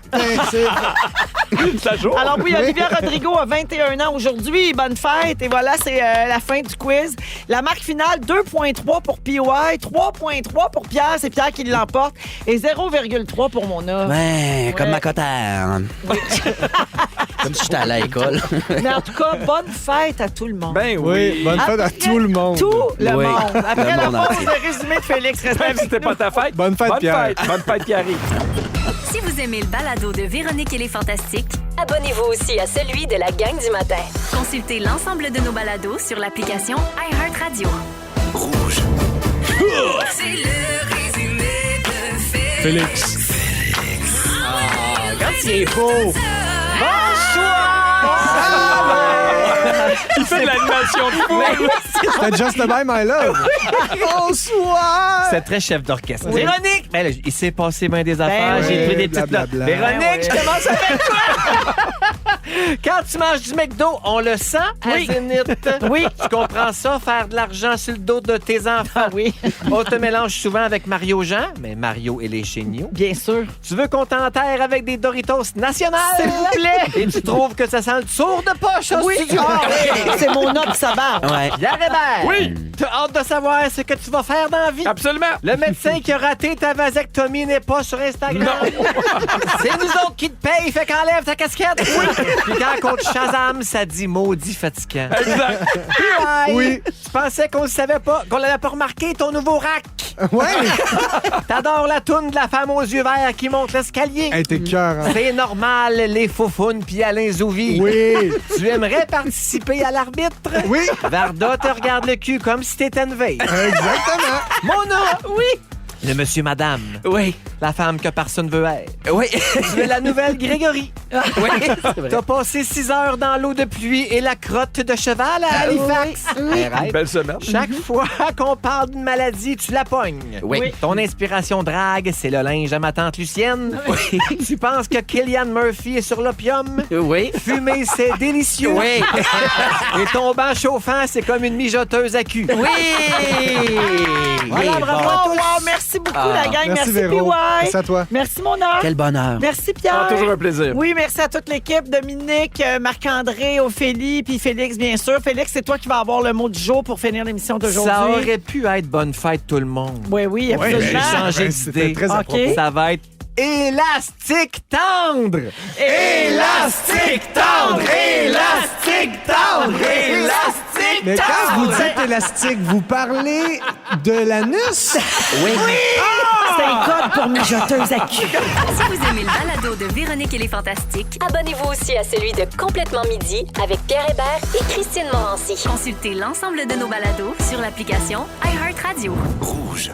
Ça joue. Alors oui, Olivia Rodrigo a 21 ans aujourd'hui. Bonne fête. Et voilà, c'est la fin du quiz. La marque finale, 2,3 pour PY, 3,3 pour Pierre. C'est Pierre qui l'emporte. Et 0,3 pour Mona. Ouais, comme Ouais. ma cotère. Comme si j'étais à l'école. Mais en tout cas, bonne fête à tout le monde. Ben Oui, oui. bonne fête à Après tout le monde. Tout le Oui, monde. Après le la monde pause, entier. le résumé de Félix. Reste Même avec si c'était nous. pas ta fête. Bonne fête, Pierre. Bonne fête, Pierre. Si vous aimez le balado de Véronique et les Fantastiques, Abonnez-vous aussi à celui de la gang du matin. consultez l'ensemble de nos balados sur l'application iHeartRadio. Rouge. C'est le résumé de Félix. C'est beau. Bonsoir! Il fait de l'animation de foule. C'était Just By My Love. Bonsoir. C'est très chef d'orchestre. Oui. Véronique! Ben là, il s'est passé bien des affaires. oui. J'ai pris des petites notes. Blablabla. Véronique, je commence avec toi! Quand tu manges du McDo, on le sent à Zénith. Oui. Tu comprends ça, faire de l'argent sur le dos de tes enfants. Ah oui, On te mélange souvent avec Mario Jean, mais Mario et les chéniaux. bien sûr. Tu veux qu'on t'enterre avec des Doritos nationales? S'il vous plaît. Et tu trouves que ça sent le tour de poche au Oui, studio? ah, oui. C'est mon homme qui s'abarre. Ouais. Pierre Hébert! Oui. T'as hâte de savoir ce que tu vas faire dans la vie? Absolument. Le médecin qui a raté ta vasectomie n'est pas sur Instagram. C'est nous autres qui te payent, fait qu'enlève ta casquette. Oui. Puis quand on te Shazam, ça dit maudit fatigant. Exact. Puis, Oui. Tu pensais qu'on le savait pas, qu'on l'avait pas remarqué, ton nouveau rack. Ouais. T'adores la toune de la femme aux yeux verts qui monte l'escalier. Hey, t'es cœur, hein? C'est normal, les faufounes puis Alain Zouvi. Oui. Tu aimerais participer à l'arbitre? Oui. Varda te regarde le cul comme si t'étais une veille. Exactement. Mona, oui. Le monsieur madame. Oui. La femme que personne veut être. Oui. Tu es la nouvelle Grégory. Oui. C'est vrai. T'as passé 6 heures dans l'eau de pluie et la crotte de cheval à Halifax. Arrête. Belle semaine. Chaque fois qu'on parle d'une maladie, tu la pognes. Oui. Ton inspiration drague, c'est le linge à ma tante Lucienne. Oui. Tu penses que Killian Murphy est sur l'opium? Oui. Fumer, c'est délicieux. Oui. Et ton banc chauffant, c'est comme une mijoteuse à cul. Oui. Voilà, Oui, bravo bon. à Oh, tous. wow, merci beaucoup, Ah. la gang. Merci, Merci, Véro. PY. Merci à toi. Merci, mon homme. Quel bonheur. Merci, Pierre. Ah, toujours un plaisir. Oui, merci à toute l'équipe. Dominique, Marc-André, Ophélie, puis Félix, bien sûr. Félix, c'est toi qui vas avoir le mot du jour pour finir l'émission d'aujourd'hui. Ça aurait pu être bonne fête tout le monde. Oui, oui, absolument. J'ai changé C'était d'idée. très à OK. propos. Ça va être élastique tendre. Élastique tendre! Élastique tendre. Élastique Mais quand vous dites élastique, vous parlez de l'anus? Oui. C'est un code pour mijoteuse à cul. Si vous aimez le balado de Véronique et les Fantastiques, Abonnez-vous aussi à celui de Complètement Midi avec Pierre Hébert et Christine Morancy. consultez l'ensemble de nos balados sur l'application iHeartRadio. Rouge.